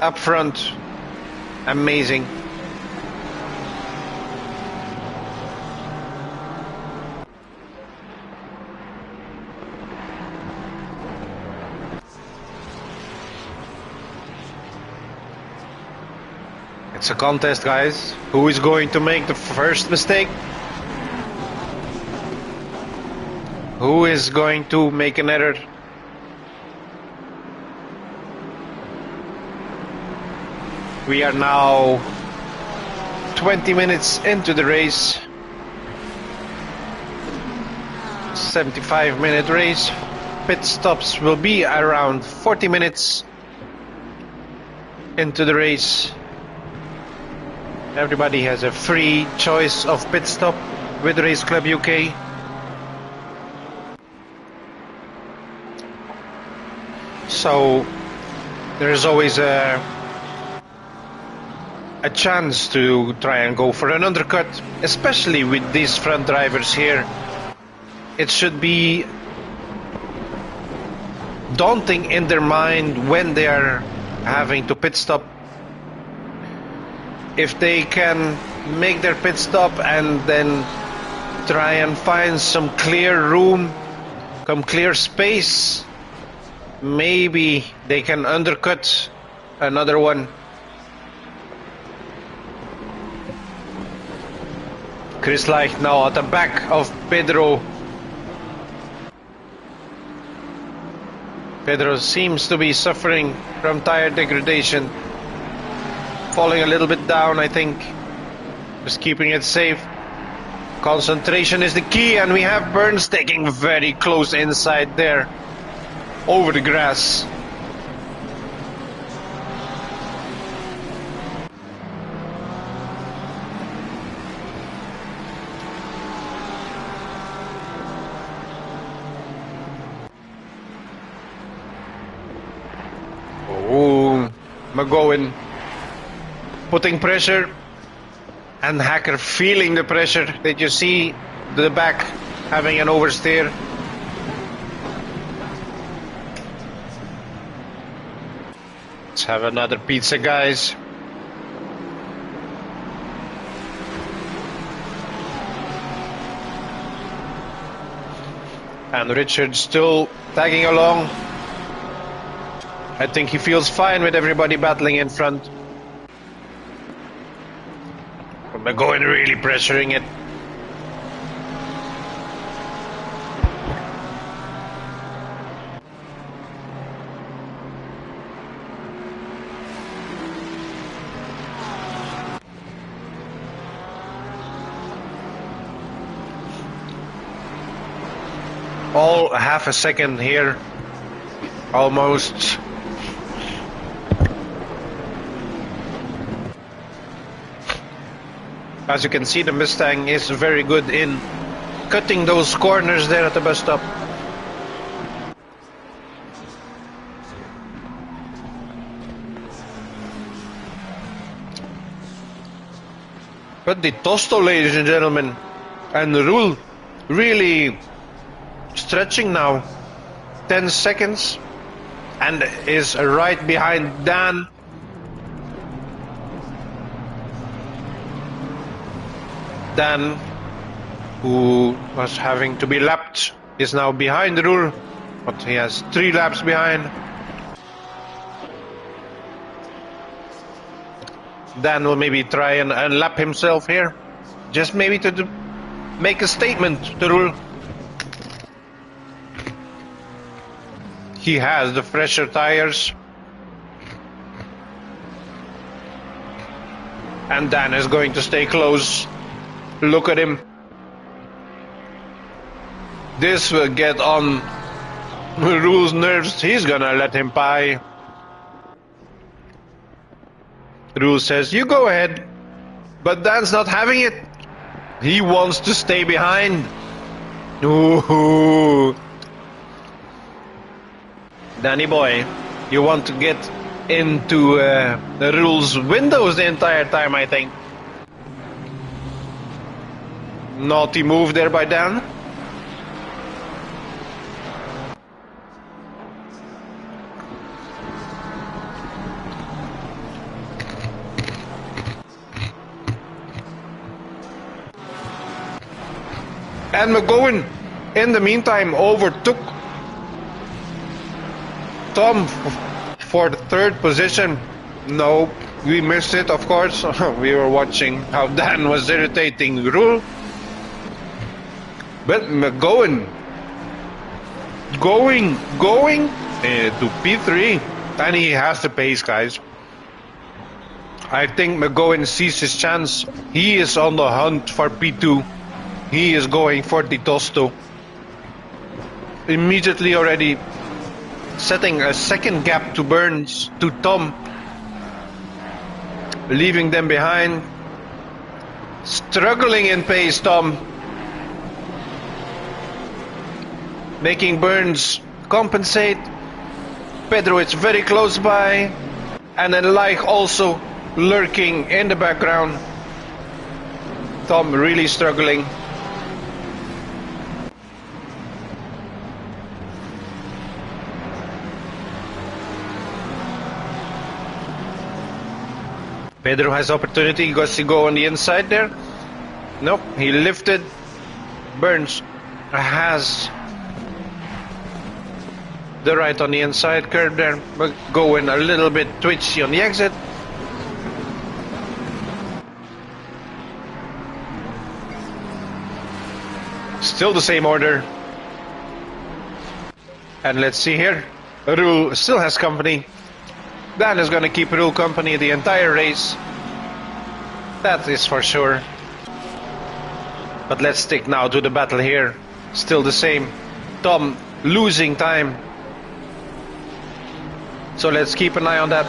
Speaker 2: Up front. Amazing. It's a contest, guys. Who is going to make the first mistake? Who is going to make an error? We are now 20 minutes into the race. 75-minute race. pit stops will be around 40 minutes into the race. Everybody has a free choice of pit stop with Race Club UK. So there's always a chance to try and go for an undercut, especially with these front drivers here. It should be daunting in their mind when they are having to pit stop. If they can make their pit stop and then try and find some clear room, some clear space, maybe they can undercut another one. Chris Leicht now at the back of Pedro. Pedro seems to be suffering from tire degradation. Falling a little bit down, I think. Just keeping it safe. Concentration is the key, and we have Burns taking very close inside there. Over the grass. Oh, McGowan putting pressure, and Hacker feeling the pressure. Did you see the back having an oversteer? Let's have another pizza, guys. And Richard still tagging along. I think he feels fine with everybody battling in front. But McGowan really pressuring it. All half a second here, almost. As you can see, the Mustang is very good in cutting those corners there at the bus stop. But the Tosto, ladies and gentlemen, and the rule really stretching now. 10 seconds and is right behind Dan. Dan, who was having to be lapped, is now behind the rule, but he has 3 laps behind. Dan will maybe try and lap himself here, just maybe to make a statement to the rule. He has the fresher tires. And Dan is going to stay close. Look at him. This will get on Rule's nerves. He's gonna let him by. Rule says, you go ahead. But Dan's not having it. He wants to stay behind. Ooh. Danny boy, you want to get into the Rule's windows the entire time, I think. Naughty move there by Dan. And McGowan, in the meantime, overtook Tom for the 3rd position. No, we missed it, of course. We were watching how Dan was irritating Rule. But McGowan going to P3, and he has the pace, guys. I think McGowan sees his chance. He is on the hunt for P2. He is going for the Tosto. immediately already setting a second gap to Burns, to Tom, leaving them behind. Struggling in pace, Tom, making Burns compensate. Pedro is very close by, and then Leich also lurking in the background. Tom really struggling. Pedro has opportunity, goes to go on the inside there. Nope, he lifted. Burns has the right on the inside curve there, but going a little bit twitchy on the exit. Still the same order. And let's see here. Rule still has company. Dan is going to keep Rule company the entire race. That is for sure. But let's stick now to the battle here. Still the same. Tom losing time. So let's keep an eye on that.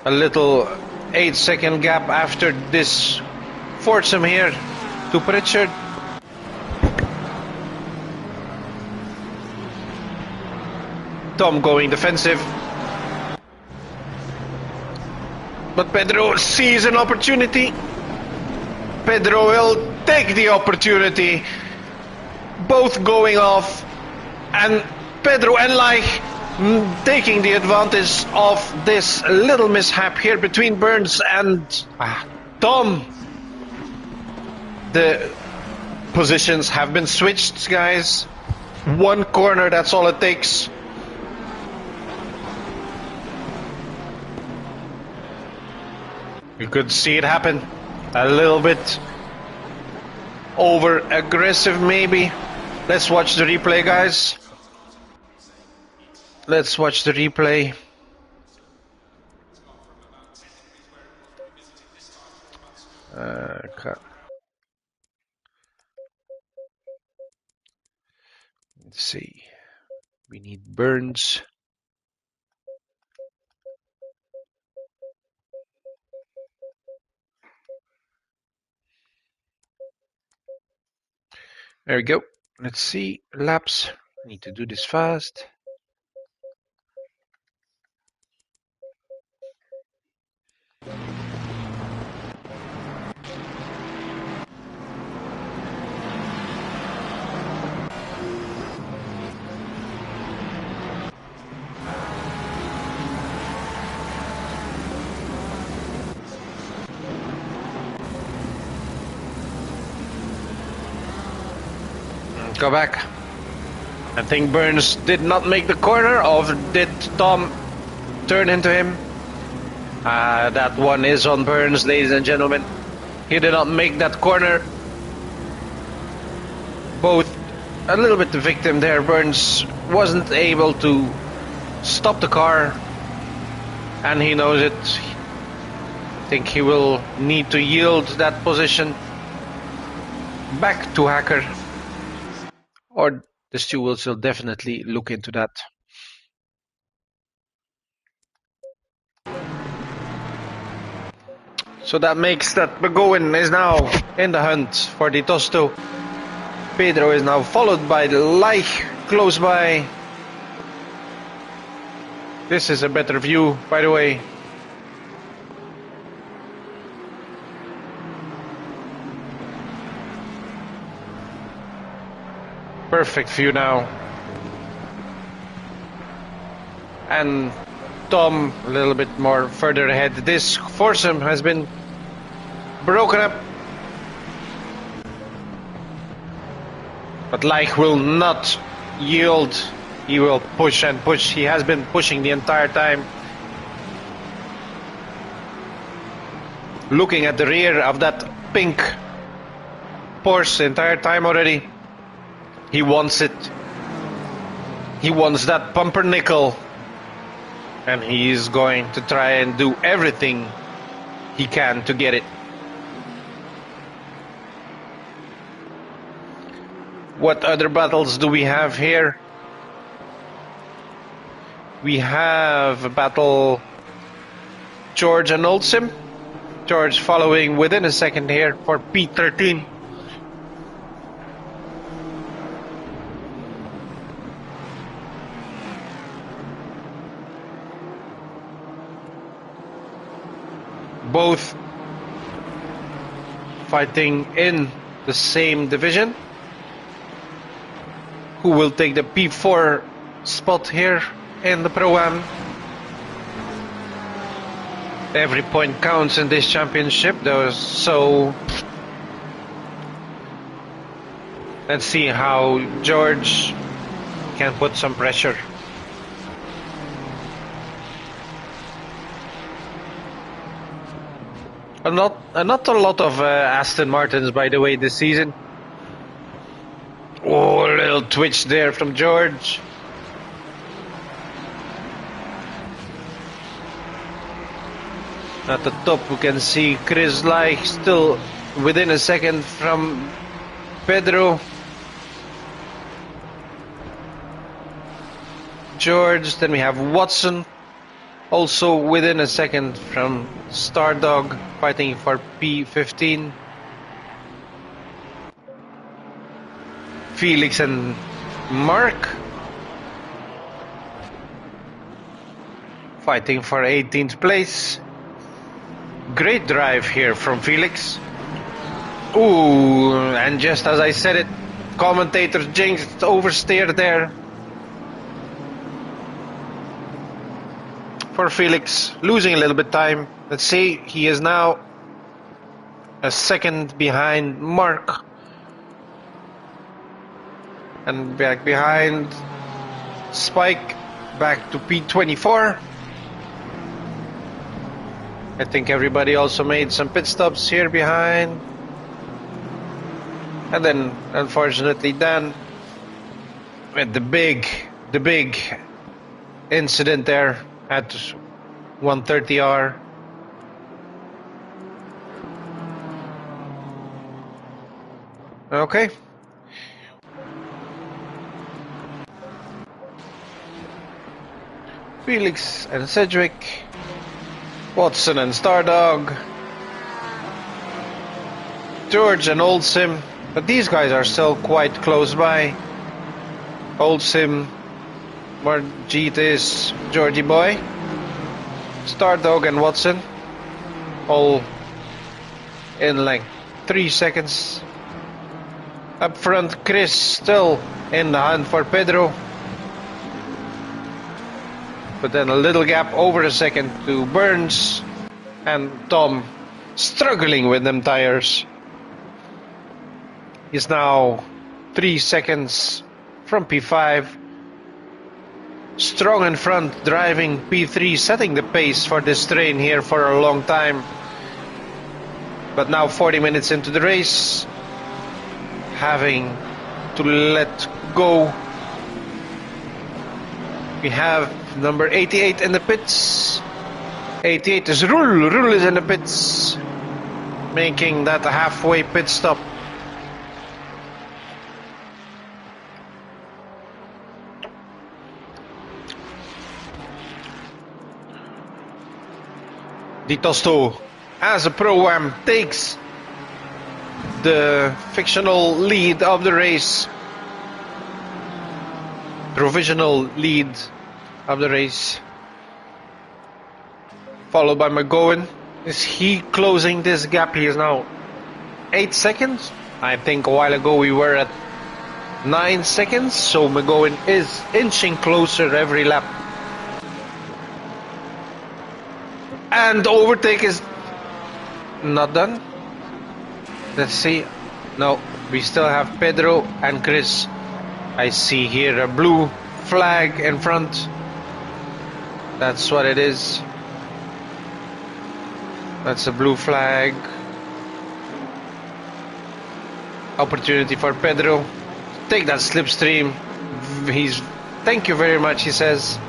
Speaker 2: A little 8-second gap after this foursome here to Pritchard. Tom going defensive. But Pedro sees an opportunity. Pedro will take the opportunity. Both going off. And Pedro and Leich taking the advantage of this little mishap here between Burns and Tom. The positions have been switched, guys. One corner, that's all it takes. You could see it happen. A little bit over aggressive maybe. Let's watch the replay, guys. Let's watch the replay. Okay. Let's see. We need Burns. There we go. Let's see. Laps. Need to do this fast. Go back. I think Burns did not make the corner, or did Tom turn into him? That one is on Burns, ladies and gentlemen. He did not make that corner. Both a little bit the victim there. Burns wasn't able to stop the car, and he knows it. I think he will need to yield that position back to Hacker. Or the stew will still definitely look into that. So that makes that Begoin is now in the hunt for the Tosto. Pedro is now followed by the Leich close by. This is a better view, by the way. Perfect view now. And Tom a little bit more further ahead. This foursome has been broken up. But Leich will not yield. He will push and push. He has been pushing the entire time. Looking at the rear of that pink Porsche the entire time already. He wants it. He wants that pumpernickel. And he is going to try and do everything he can to get it. What other battles do we have here? We have a battle George and Oldsim. George following within a second here for P13. Both fighting in the same division. Who will take the P4 spot here in the Pro-Am? Every point counts in this championship though, so let's see how George can put some pressure. Not a lot of Aston Martins, by the way, this season. Oh, a little twitch there from George. At the top, we can see Chris Lai still within a second from Pedro. George, then we have Watson. Also within a second from Stardog, fighting for P15. Felix and Mark fighting for 18th place. Great drive here from Felix. Ooh, and just as I said it, commentator jinxed oversteer there. For Felix, losing a little bit time. Let's see, he is now a second behind Mark. And back behind Spike, back to P24. I think everybody also made some pit stops here behind. And then, unfortunately, Dan with the big incident there at 130R. Okay. Felix and Cedric, Watson and Stardog, George and Oldsim, but these guys are still quite close by. Oldsim, Margitis, Georgie Boy, Stardog and Watson, all in like 3 seconds. Up front, Chris still in the hunt for Pedro. But then a little gap over a second to Burns, and Tom struggling with them tires. He's now 3 seconds from P5. Strong in front, driving P3, setting the pace for this train here for a long time. But now 40 minutes into the race, having to let go. We have number 88 in the pits. 88 is Rul. Rul is in the pits, making that a halfway pit stop. Di Tosto, as a Pro-Am, takes the fictional lead of the race. Provisional lead of the race. Followed by McGowan. Is he closing this gap? He is now 8 seconds. I think a while ago we were at 9 seconds. So McGowan is inching closer every lap. And the overtake is not done. Let's see. No, we still have Pedro and Chris. I see here a blue flag in front. That's what it is. That's a blue flag. Opportunity for Pedro. Take that slipstream. Thank you very much, he says.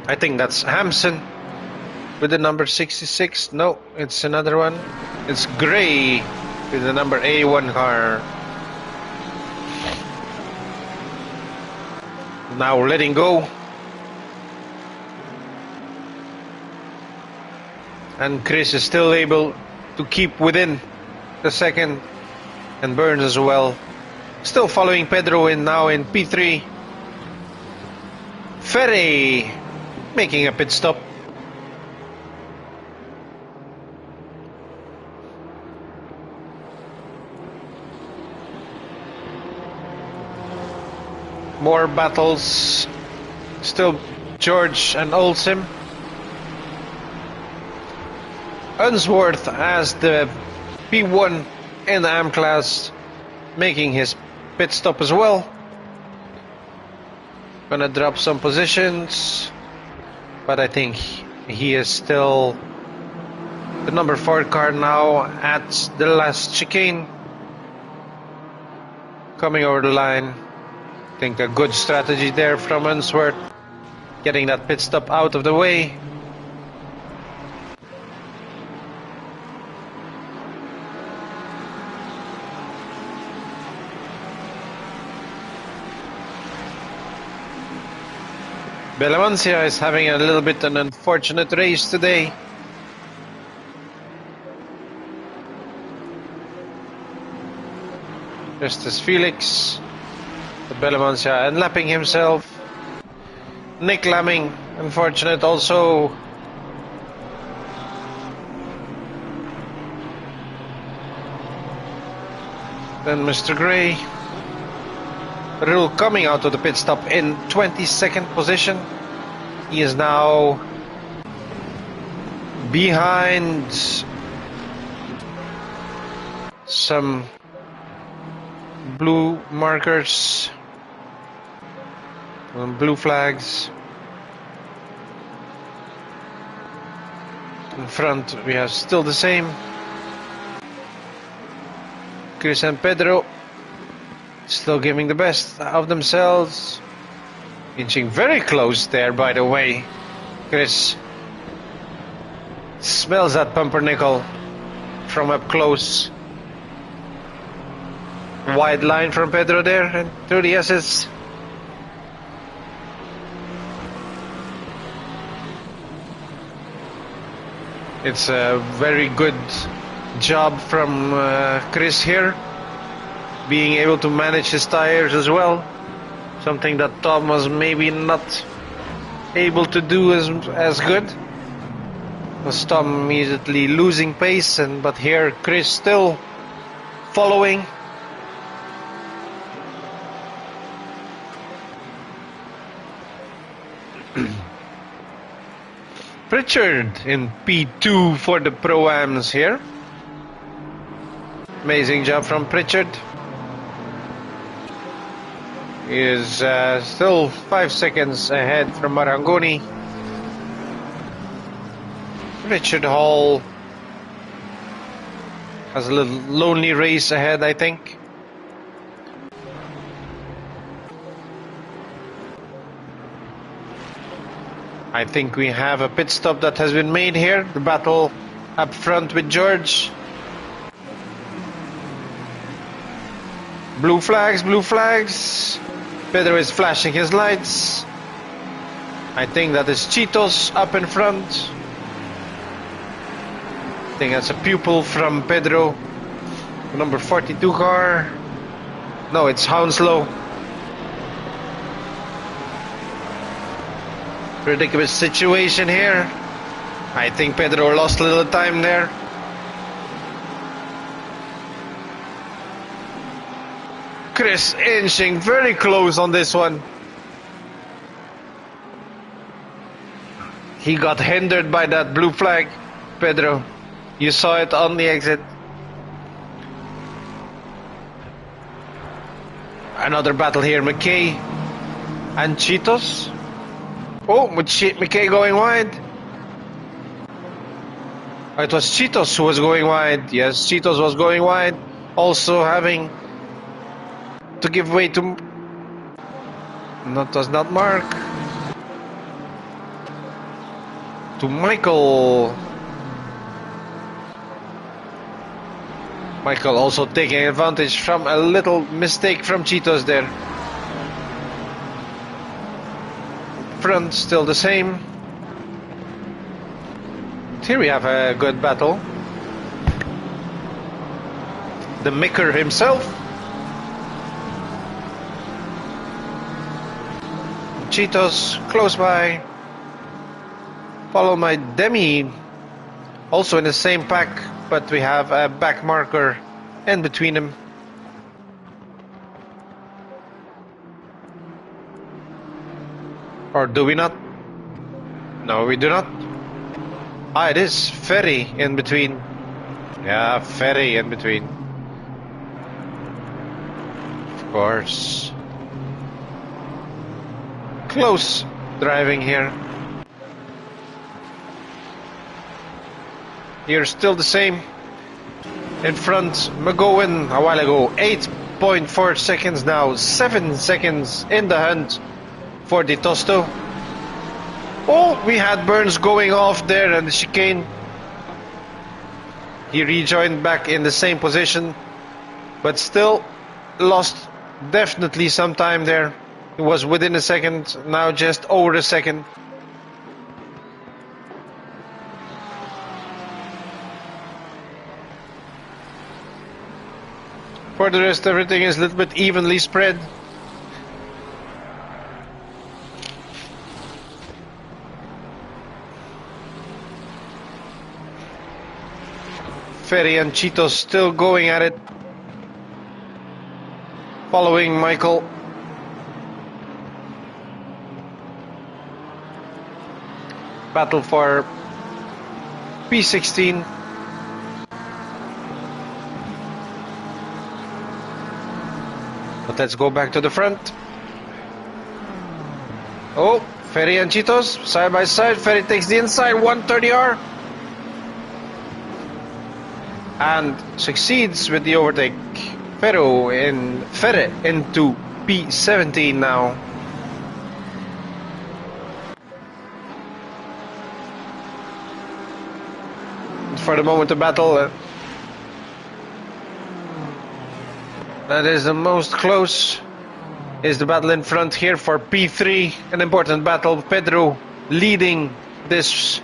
Speaker 2: I think that's Hampson. with the number 66. No, it's another one. It's Gray with the number A1 car. Now letting go. And Chris is still able to keep within the second. And Burns as well. Still following Pedro in now in P3. Ferry making a pit stop. More battles. Still George and Olsim. Unsworth as the P1 in the AM class, making his pit stop as well. Gonna drop some positions, but I think he is still the number 4 car now at the last chicane. Coming over the line. I think a good strategy there from Unsworth, getting that pit stop out of the way. Belamancia is having a little bit an unfortunate race today. Just as Felix, the Belamancia, and lapping himself. Nick Lamming, unfortunate also. Then Mr. Gray. Rule coming out of the pit stop in 22nd position. He is now behind some blue markers, blue flags. In front we have still the same. Chris and Pedro still giving the best of themselves. Inching very close there, by the way. Chris smells that pumpernickel from up close. Wide line from Pedro there and through the S's. It's a very good job from Chris here, being able to manage his tires as well. Something that Tom was maybe not able to do as good. Was Tom immediately losing pace, but here Chris still following. Pritchard in P2 for the Pro-Ams here. Amazing job from Pritchard. He is still 5 seconds ahead from Marangoni. Richard Hall has a little lonely race ahead, I think. I think we have a pit stop that has been made here. The battle up front with George. Blue flags, blue flags. Pedro is flashing his lights. I think that is Cheetos up in front. I think that's a pupil from Pedro. Number 42 car. No, it's Hounslow. Ridiculous situation here. I think Pedro lost a little time there. Chris inching very close on this one. He got hindered by that blue flag, Pedro. You saw it on the exit. Another battle here, McKay and Cheetos. Oh, McKay going wide. Oh, it was Cheetos who was going wide. Yes, Cheetos was going wide. Also having to give way to... That does not mark. to Michael. Michael also taking advantage from a little mistake from Cheetos there. Front still the same. Here we have a good battle. The Micker himself. Cheetos close by. Follow my Demi. Also in the same pack, but we have a back marker in between them. Or do we not? No, we do not. Ah, it is Ferry in between. Yeah, Ferry in between. Of course. Close driving here. Here still the same. In front, McGowan a while ago. 8.4 seconds now. 7 seconds in the hunt for the Tosto. Oh, we had Burns going off there and the chicane. He rejoined back in the same position, but still lost definitely some time there. It was within a second, now just over a second. For the rest, everything is a little bit evenly spread. Ferry and Cheetos still going at it. Following Michael. Battle for P16. But let's go back to the front. Oh, Ferry and Cheetos side by side. Ferry takes the inside 130R and succeeds with the overtake. Ferre into P17 now. For the moment, the battle that is the most close is the battle in front here for P3. An important battle. Pedro leading this.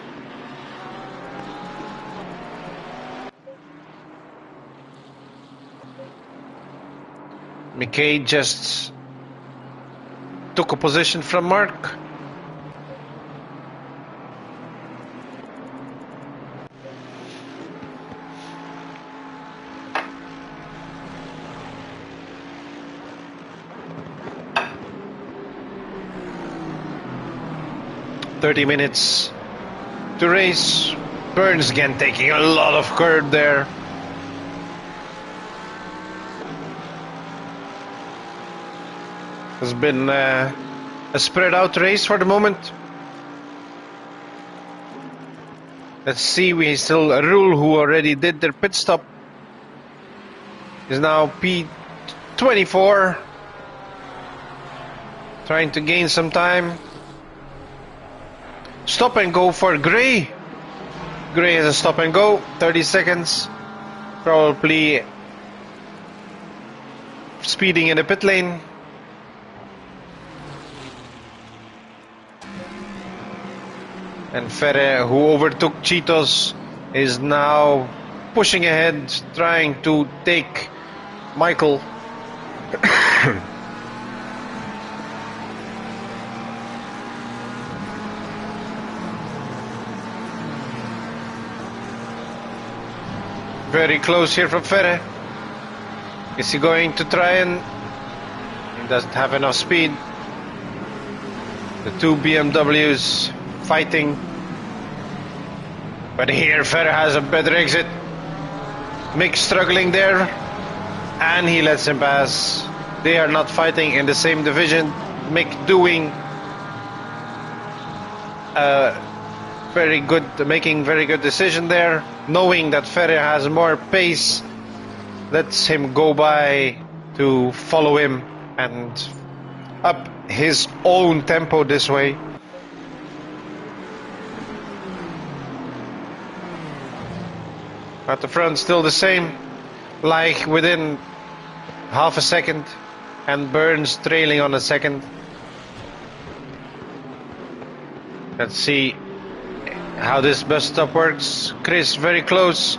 Speaker 2: McKay just took a position from Mark. "30 minutes to race." Burns again taking a lot of curb there. It's been a spread out race for the moment. Let's see, we still Rule, who already did their pit stop, is now P24, trying to gain some time. Stop and go for Gray. Gray has a stop and go, 30 seconds, probably speeding in the pit lane. And Ferre, who overtook Cheetos, is now pushing ahead, trying to take Michael. Very close here from Ferre. Is he going to try and... He doesn't have enough speed. The two BMWs fighting. But here Ferre has a better exit. Mick struggling there. And he lets him pass. They are not fighting in the same division. Mick doing making very good decision there, knowing that Ferre has more pace, lets him go by to follow him and up his own tempo this way. At the front, still the same. Like within half a second. And Burns trailing on a second. Let's see how this bus stop works. Chris very close.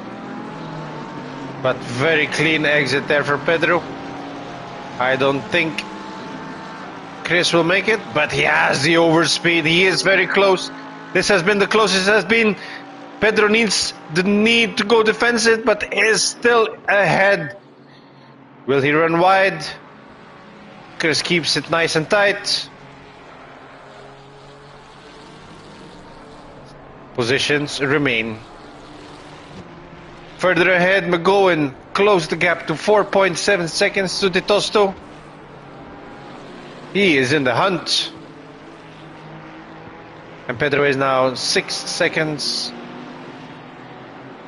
Speaker 2: But very clean exit there for Pedro. I don't think Chris will make it, but he has the overspeed. He is very close. This has been the closest it has been. Pedro needs the need to go defensive, but is still ahead. Will he run wide? Chris keeps it nice and tight. Positions remain. Further ahead, McGowan closed the gap to 4.7 seconds to Di Tosto. He is in the hunt. And Pedro is now 6 seconds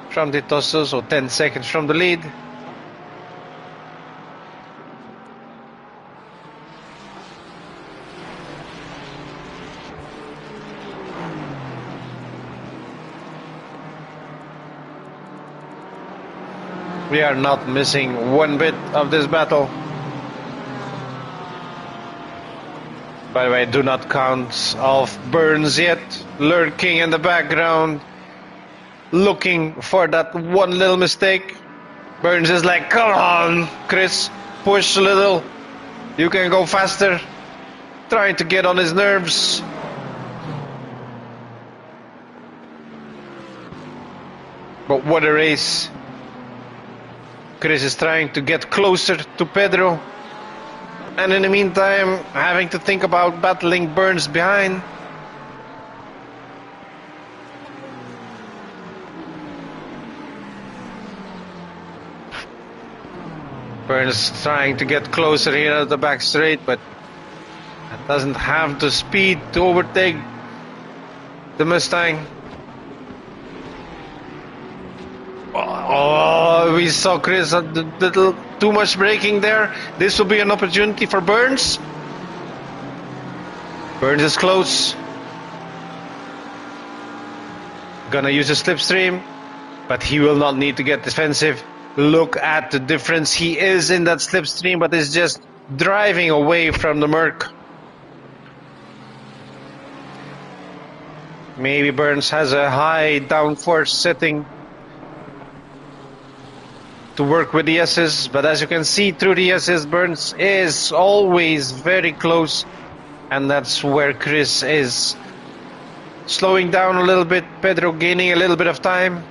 Speaker 2: from Di Tosto, so 10 seconds from the lead. We are not missing one bit of this battle. By the way, do not count off Burns yet, lurking in the background, looking for that one little mistake. Burns is like, come on, Chris, push a little. You can go faster. Trying to get on his nerves. But what a race. Chris is trying to get closer to Pedro. And in the meantime, having to think about battling Burns behind. Burns trying to get closer here at the back straight, but doesn't have the speed to overtake the Mustang. Oh, we saw Chris a little too much braking there. This will be an opportunity for Burns. Burns is close. Gonna use a slipstream, but he will not need to get defensive. Look at the difference. He is in that slipstream, but is just driving away from the Merc. Maybe Burns has a high downforce setting to work with the S's, but as you can see through the S's, Burns is always very close, and that's where Chris is slowing down a little bit. Pedro gaining a little bit of time.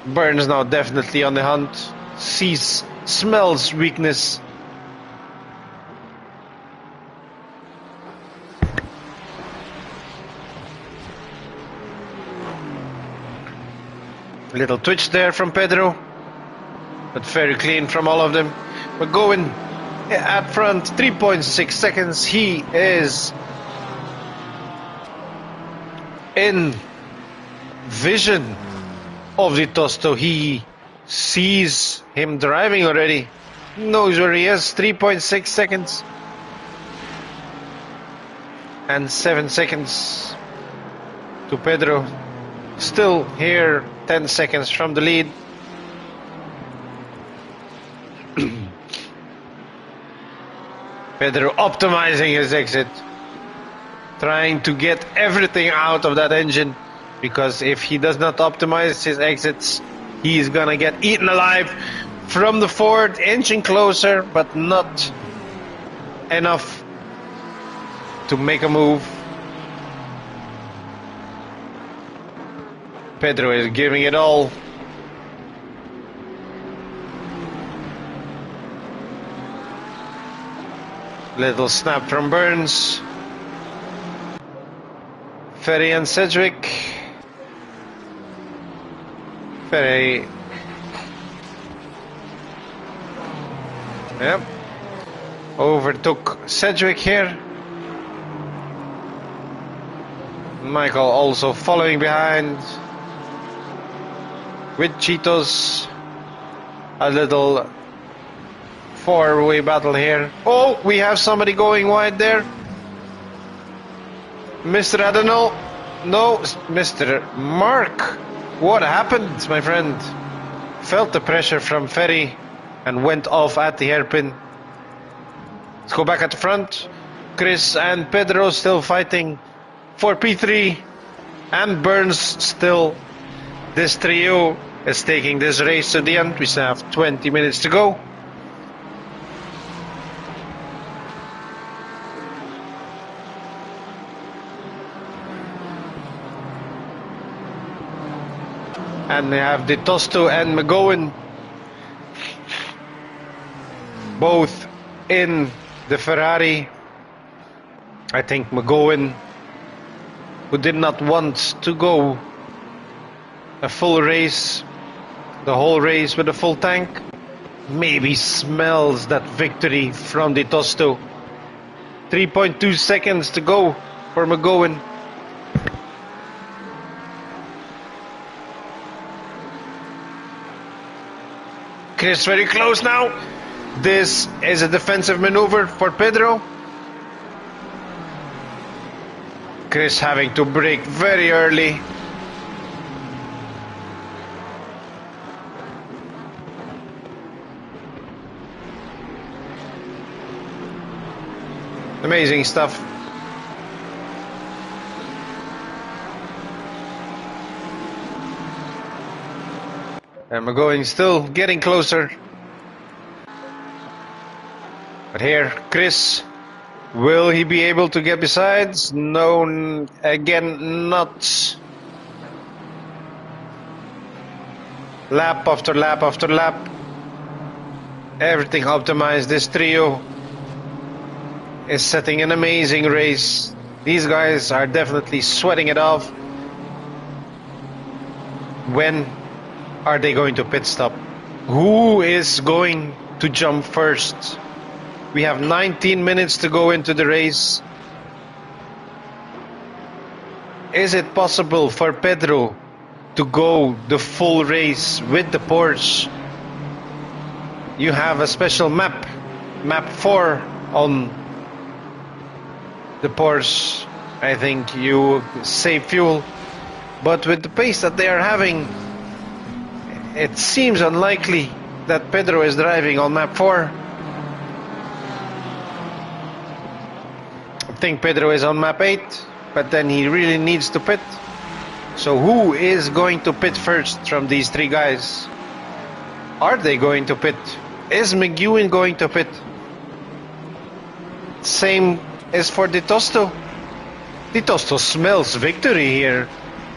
Speaker 2: Burns now definitely on the hunt, smells weakness. A little twitch there from Pedro, but very clean from all of them. We're going at front, 3.6 seconds. He is in vision of Di Tosto. He sees him driving already, knows where he is. 3.6 seconds and 7 seconds to Pedro. Still here, 10 seconds from the lead. Pedro optimizing his exit, trying to get everything out of that engine, because if he does not optimize his exits, he is gonna get eaten alive from the Ford. Inching closer, but not enough to make a move. Pedro is giving it all. Little snap from Burns. Ferry and Sedgwick. Ferry. Yep. Overtook Sedgwick here. Michael also following behind with Cheetos. A little four-way battle here. Oh, we have somebody going wide there. Mr. Adenal. No, Mr. Mark What happened, my friend? Felt the pressure from Ferry and went off at the hairpin. Let's go back at the front. Chris and Pedro still fighting for P3. And Burns still. This trio is taking this race to the end. We still have 20 minutes to go. And they have De Tosto and McGowan both in the Ferrari. I think McGowan, who did not want to go a full race, the whole race with a full tank, maybe smells that victory from De Tosto. 3.2 seconds to go for McGowan. Chris very close now. This is a defensive maneuver for Pedro. Chris having to brake very early. Amazing stuff. And McGowan still getting closer. But here, Chris, will he be able to get besides? No, again, not. Lap after lap after lap. Everything optimized. This trio is setting an amazing race. These guys are definitely sweating it off. When are they going to pit stop? Who is going to jump first? We have 19 minutes to go into the race. Is it possible for Pedro to go the full race with the Porsche? You have a special map, map 4 on the Porsche. I think you save fuel, but with the pace that they are having, it seems unlikely that Pedro is driving on map 4. I think Pedro is on map 8, but then he really needs to pit. So who is going to pit first from these three guys? Are they going to pit? Is McEwen going to pit? Same as for De Tosto. De Tosto smells victory here.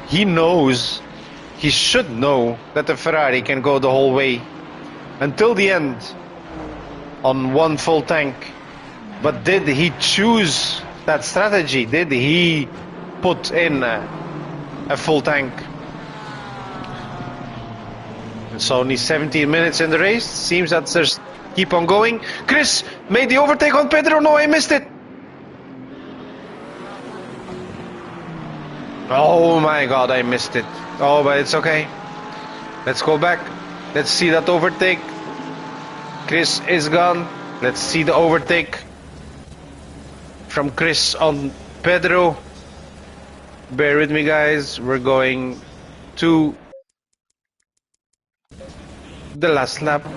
Speaker 2: He knows, he should know that the Ferrari can go the whole way until the end on one full tank. But did he choose that strategy? Did he put in a full tank? It's only 17 minutes in the race. Seems that there's keep on going. Chris made the overtake on Pedro. No, I missed it. Oh my god, I missed it. Oh, but it's okay. Let's go back. Let's see that overtake. Chris is gone. Let's see the overtake from Chris on Pedro. Bear with me, guys. We're going to the last lap.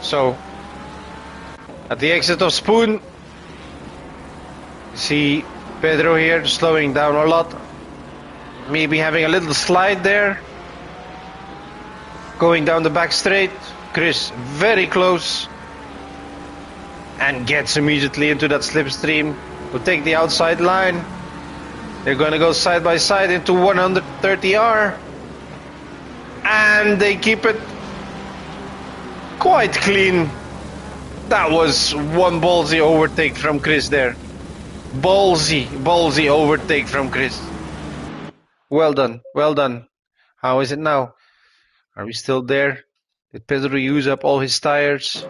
Speaker 2: So, at the exit of Spoon, see Pedro here slowing down a lot. Maybe having a little slide there. Going down the back straight. Chris very close. And gets immediately into that slipstream. Will take the outside line. They're going to go side by side into 130R. And they keep it quite clean. That was one ballsy overtake from Chris there. Ballsy overtake from Chris. Well done, well done. How is it now? Are we still there? Did Pedro use up all his tires?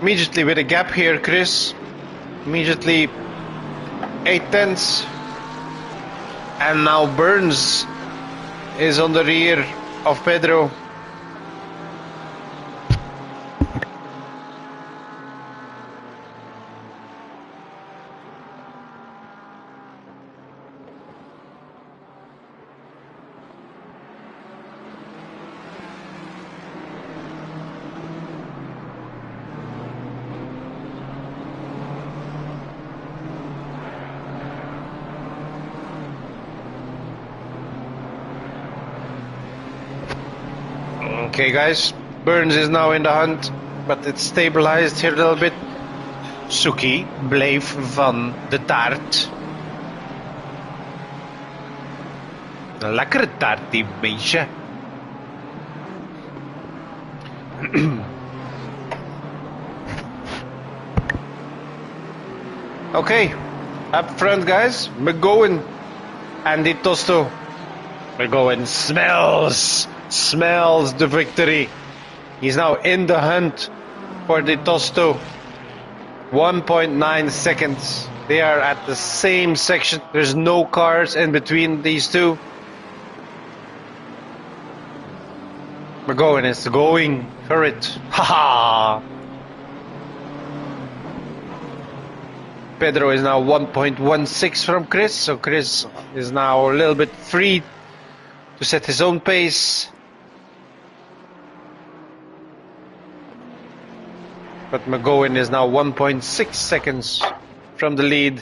Speaker 2: Immediately with a gap here, Chris. Immediately 8/10. And now Burns is on the rear of Pedro. Okay guys, Burns is now in the hunt, but it's stabilized here a little bit. Suki, bleef van de taart. Een lekkere taart, die meisje. Okay, up front guys, McGowan and Di Tosto. McGowan smells the victory. He's now in the hunt for Di Tosto. 1.9 seconds. They are at the same section. There's no cars in between these two. McGowan is going for it. Haha! Pedro is now 1.16 from Chris, so Chris is now a little bit free to set his own pace. But McGowan is now 1.6 seconds from the lead.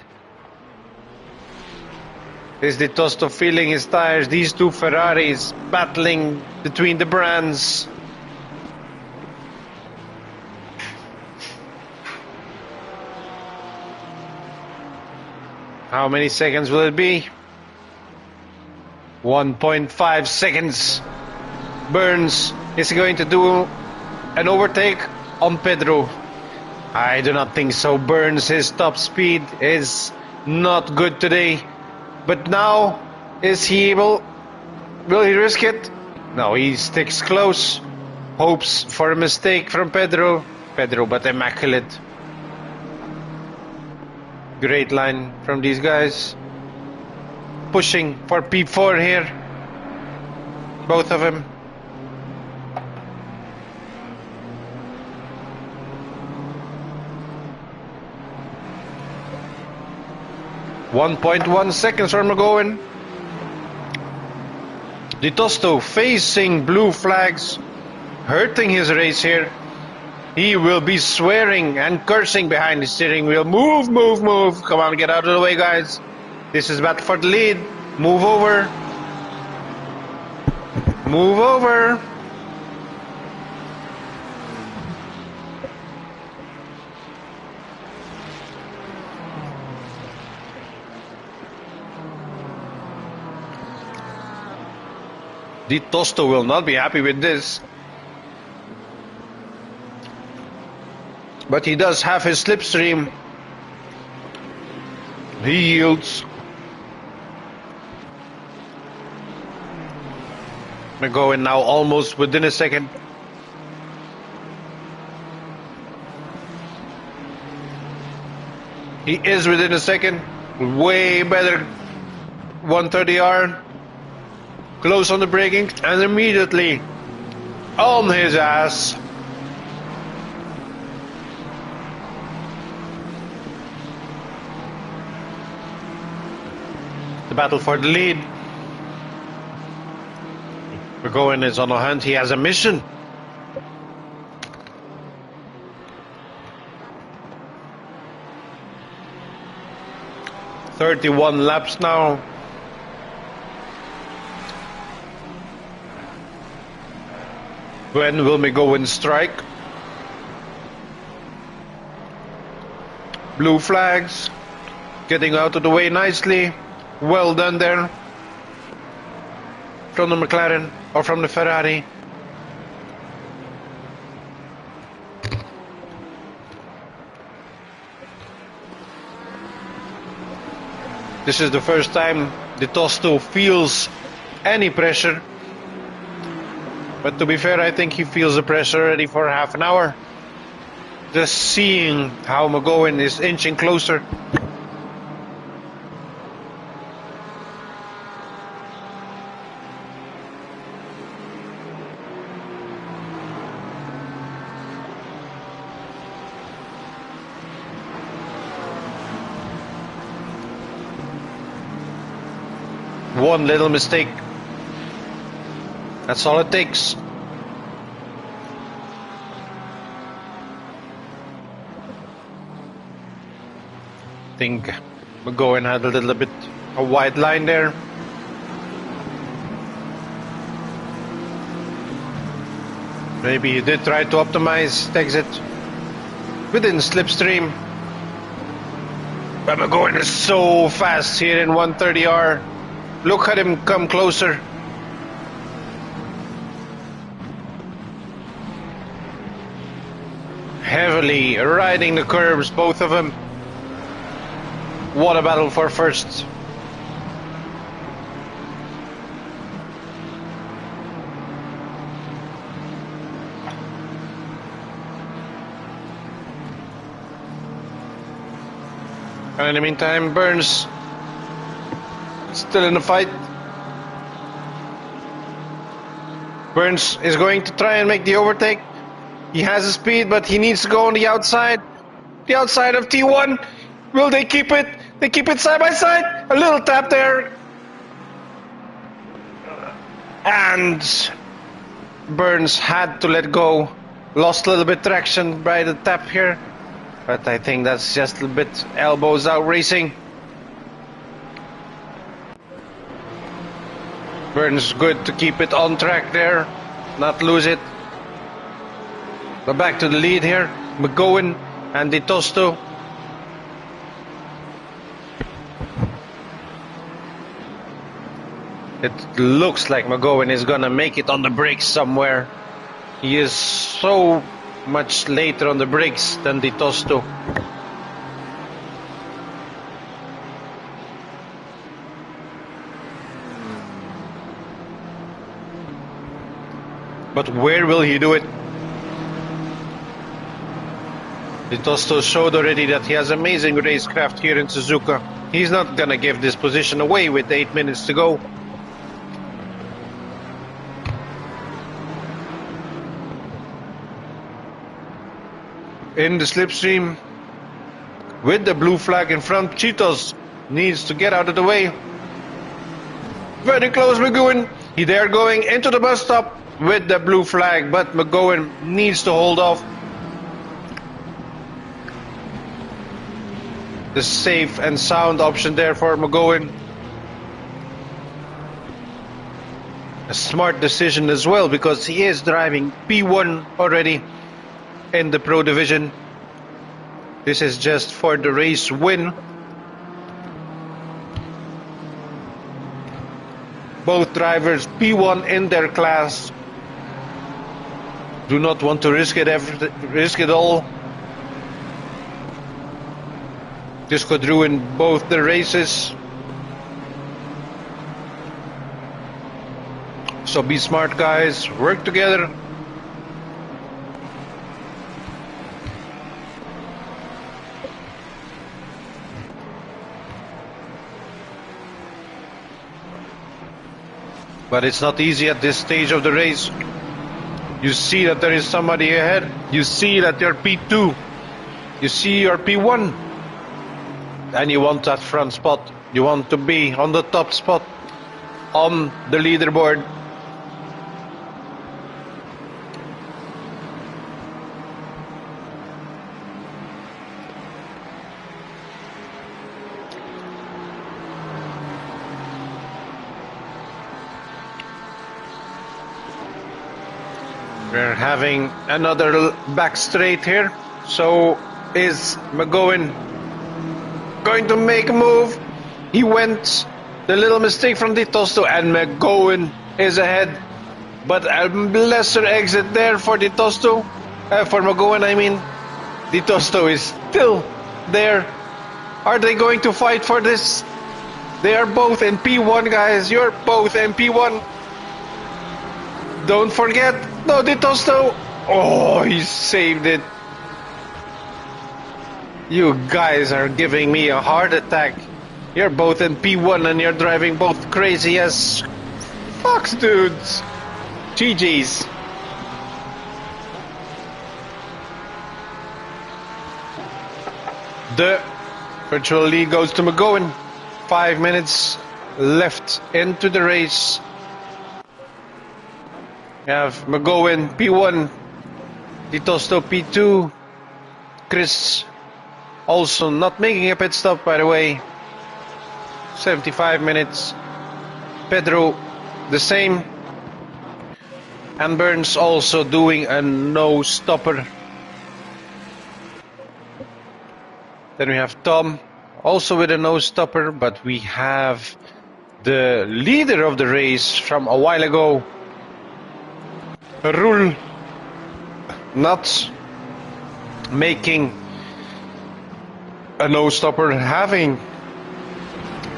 Speaker 2: Is Di Tosto feeling his tires? These two Ferraris battling between the brands. How many seconds will it be? 1.5 seconds. Burns is going to do an overtake on Pedro. I do not think so. Burns, his top speed is not good today. But now, is he able? Will he risk it? No, he sticks close. Hopes for a mistake from Pedro. Pedro, but immaculate. Great line from these guys. Pushing for P4 here. Both of them. .1 seconds for McGowan. Di Tosto facing blue flags, hurting his race here. He will be swearing and cursing behind the steering wheel. Move, move, move. Come on, get out of the way, guys. This is battle for the lead. Move over. Move over. Di Tosto will not be happy with this. But he does have his slipstream. He yields. McGowan now almost within a second. He is within a second. Way better 130R. Close on the braking and immediately on his ass. The battle for the lead. McGowan is on a hunt. He has a mission. .31 laps now. When will McGowan strike? Blue flags. Getting out of the way nicely. Well done there. From the McLaren or from the Ferrari. This is the first time the Tosto feels any pressure. But to be fair, I think he feels the pressure already for half an hour. Just seeing how McGowan is inching closer. One little mistake. That's all it takes. I think McGowan had a little bit a wide line there. Maybe he did try to optimize the exit within slipstream. But McGowan is so fast here in 130R. Look at him come closer. Heavily riding the curbs, both of them. What a battle for first. And in the meantime, Burns still in the fight. Burns is going to try and make the overtake. He has the speed, but he needs to go on the outside. The outside of T1. Will they keep it? They keep it side by side. A little tap there. And Burns had to let go. Lost a little bit traction by the tap here. But I think that's just a little bit elbows out racing. Burns good to keep it on track there, not lose it. But back to the lead here. McGowan and Di Tosto. It looks like McGowan is gonna make it on the brakes somewhere. He is so much later on the brakes than Di Tosto. But where will he do it? Di Tosto showed already that he has amazing racecraft here in Suzuka. He's not gonna give this position away with 8 minutes to go. In the slipstream, with the blue flag in front, Cheetos needs to get out of the way. Very close, McGowan. He there going into the bus stop with the blue flag, but McGowan needs to hold off. The safe and sound option there for McGowan. A smart decision as well, because he is driving P1 already in the Pro Division. This is just for the race win. Both drivers P1 in their class. Do not want to risk it all. This could ruin both the races. So be smart, guys. Work together. But it's not easy at this stage of the race. You see that there is somebody ahead. You see that you're P2. You see you're P1. And you want that front spot. You want to be on the top spot on the leaderboard. We're having another back straight here. So is McGowan going to make a move. He went. The little mistake from Di Tosto, and McGowan is ahead. But a lesser exit there for Di Tosto. For McGowan, I mean. Di Tosto is still there. Are they going to fight for this? They are both in P1, guys. You're both in P1. Don't forget. No, Di Tosto. Oh, he saved it. You guys are giving me a heart attack. You're both in P1 and you're driving both crazy as fucks, dudes. GG's. The virtual lead goes to McGowan. 5 minutes left into the race. We have McGowan P1, Di Tosto P2, Chris also not making a pit stop, by the way. 75 minutes. Pedro the same. And Burns also doing a no stopper. Then we have Tom also with a no stopper, but we have the leader of the race from a while ago, Rul, not making a no stopper, having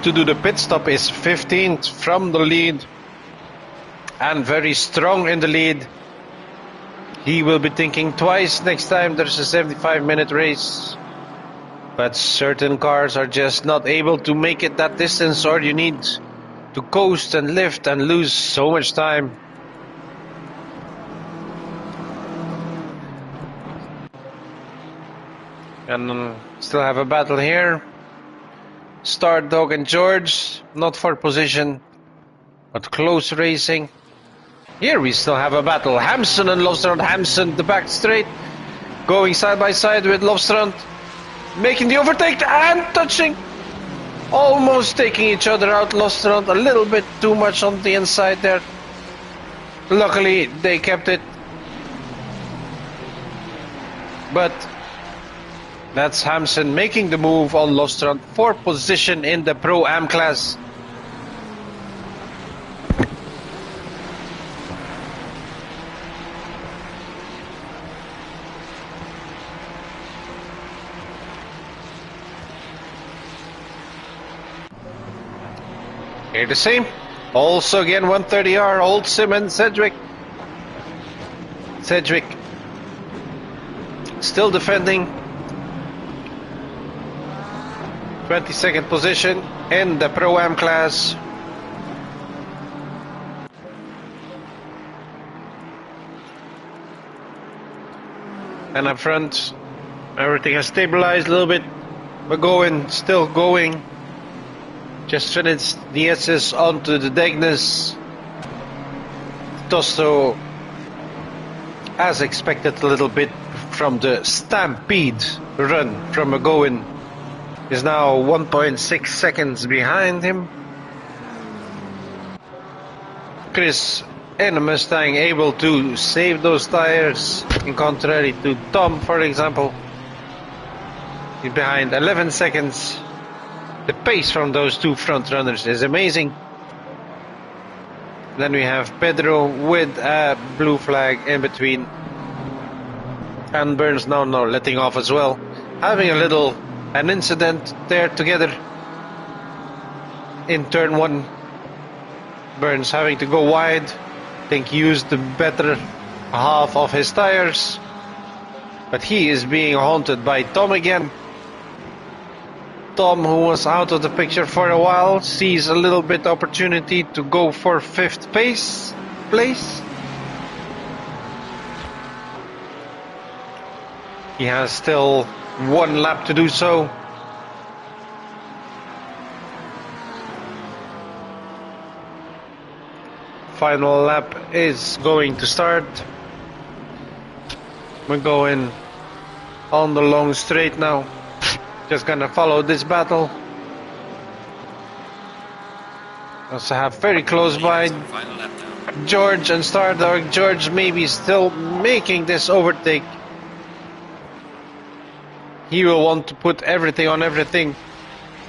Speaker 2: to do the pit stop, is 15th from the lead and very strong in the lead. He will be thinking twice next time there's a 75-minute race. But certain cars are just not able to make it that distance, or you need to coast and lift and lose so much time. And still have a battle here. Star Dog and George, not for position, but close racing. Here we still have a battle. Hampson and Lovstrand. Hampson the back straight, going side by side with Lovstrand, making the overtake and touching, almost taking each other out. Lovstrand a little bit too much on the inside there. Luckily they kept it, but that's Hampson making the move on Lovstrand for position in the Pro-Am class. Here the same. Also again 130R, Old Sim and Sedgwick. Sedgwick still defending. 22nd position in the Pro-Am class. And up front, everything has stabilized a little bit. McGowan still going. Just finished the SS onto the Degnus. Tosto, as expected, a little bit from the Stampede run from McGowan, is now 1.6 seconds behind him. Chris in a Mustang able to save those tires, in contrary to Tom, for example. He's behind 11 seconds. The pace from those two front runners is amazing. Then we have Pedro with a blue flag in between. And Burns now letting off as well. Having an incident there together in turn one. Burns having to go wide. I think he used the better half of his tires. But he is being haunted by Tom again. Tom, who was out of the picture for a while, sees a little bit opportunity to go for 5th place. He has still 1 lap to do so. Final lap is going to start. We're going on the long straight now. Just gonna follow this battle. Also have very close by George and Stardog. George maybe still making this overtake. He will want to put everything on everything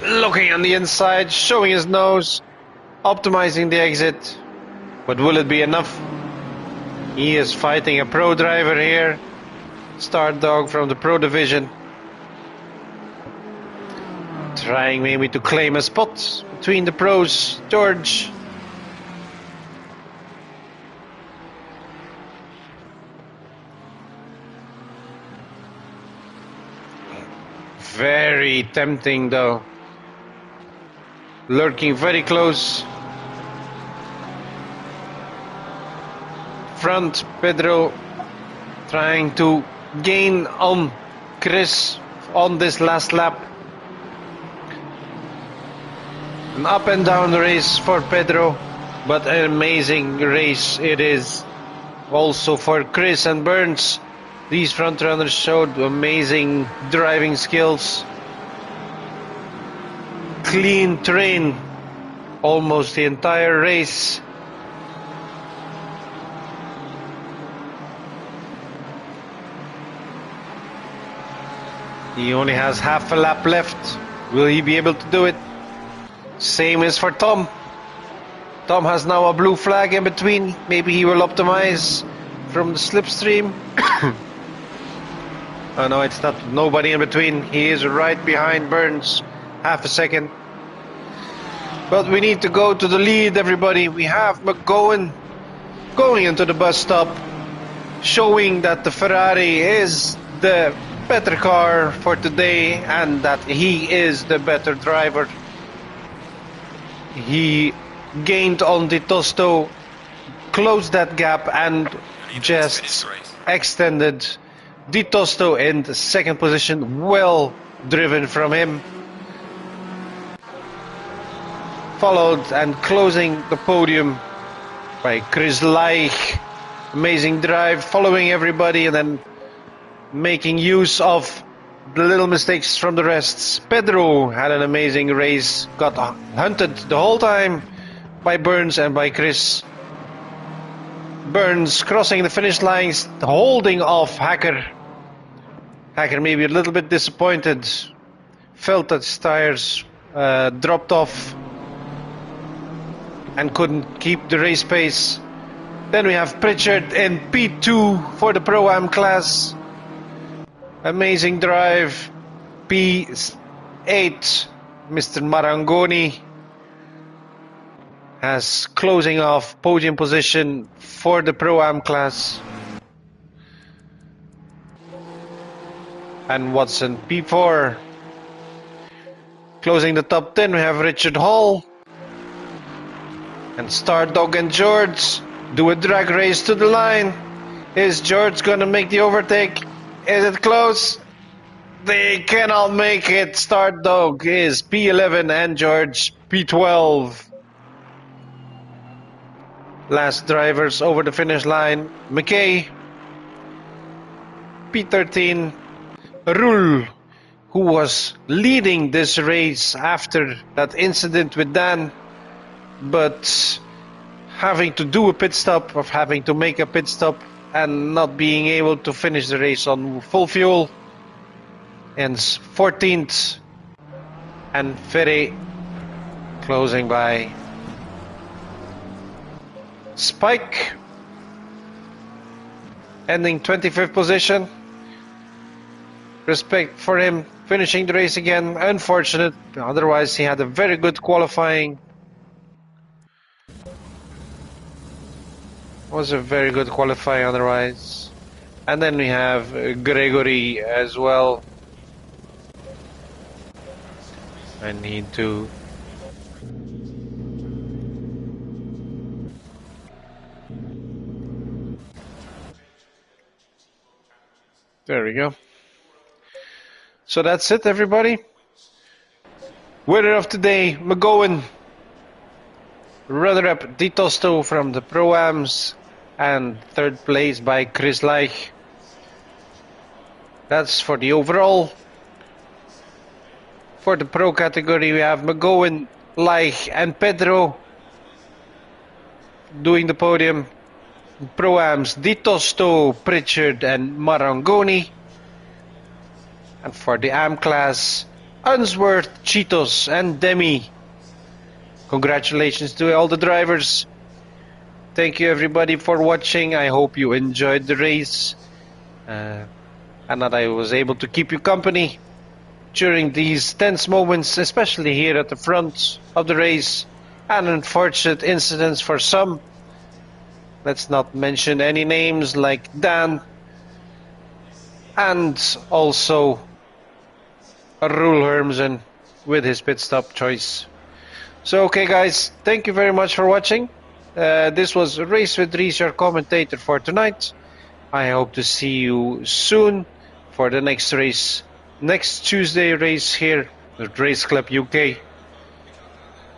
Speaker 2: looking on the inside, showing his nose, optimizing the exit. But will it be enough? He is fighting a pro driver here. Start dog from the pro division. Trying maybe to claim a spot between the pros. George. Very tempting though. Lurking very close. Front, Pedro trying to gain on Chris on this last lap. An up and down race for Pedro, but an amazing race it is. Also for Chris and Burns. These front runners showed amazing driving skills. Clean train almost the entire race. He only has half a lap left. Will he be able to do it? Same is for Tom. Tom has now a blue flag in between. Maybe he will optimize from the slipstream. Oh no, it's not. Nobody in between. He is right behind Burns. Half a second. But we need to go to the lead, everybody. We have McGowan going into the bus stop, showing that the Ferrari is the better car for today and that he is the better driver. He gained on Di Tosto, closed that gap and just extended Di Tosto in the second position. Well driven from him. Followed and closing the podium by Chris Leich. Amazing drive, following everybody and then making use of the little mistakes from the rest. Pedro had an amazing race, got hunted the whole time by Burns and by Chris. Burns crossing the finish lines, holding off Hacker. Hacker maybe a little bit disappointed, felt that his tires dropped off and couldn't keep the race pace. Then we have Pritchard in P2 for the Pro-Am class. Amazing drive. P8, Mr. Marangoni has closing off podium position for the Pro-Am class. And Watson P4. Closing the top 10 we have Richard Hall. And Stardog and George do a drag race to the line. Is George gonna make the overtake? Is it close? They cannot make it. Stardog is P11 and George P12. Last drivers over the finish line. McKay P13. Rul, who was leading this race after that incident with Dan, but having to do a pit stop, of having to make a pit stop and not being able to finish the race on full fuel, ends 14th. And Ferry closing by Spike, ending 25th position. Respect for him finishing the race again. Unfortunate, otherwise he had a very good qualifying. Was a very good qualifying otherwise. And then we have Gregory as well. I need to there we go. So that's it, everybody. Winner of today, McGowan. Runner-up, Di Tosto from the Pro-Ams. And third place by Chris Leich. That's for the overall. For the Pro category, we have McGowan, Leich and Pedro doing the podium. Pro-Ams, Di Tosto, Pritchard and Marangoni. And for the AM class, Unsworth, Cheetos, and Demi. Congratulations to all the drivers. Thank you everybody for watching. I hope you enjoyed the race and that I was able to keep you company during these tense moments, especially here at the front of the race, and unfortunate incidents for some. Let's not mention any names like Dan and also Roel Hermsen with his pit stop choice. So okay guys, thank you very much for watching. This was Race with Dries, your commentator for tonight. I hope to see you soon for the next race. Next Tuesday race here at Race Club UK.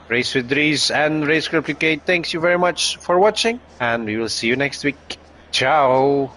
Speaker 2: Race with Dries and Race Club UK, thanks you very much for watching, and we will see you next week. Ciao!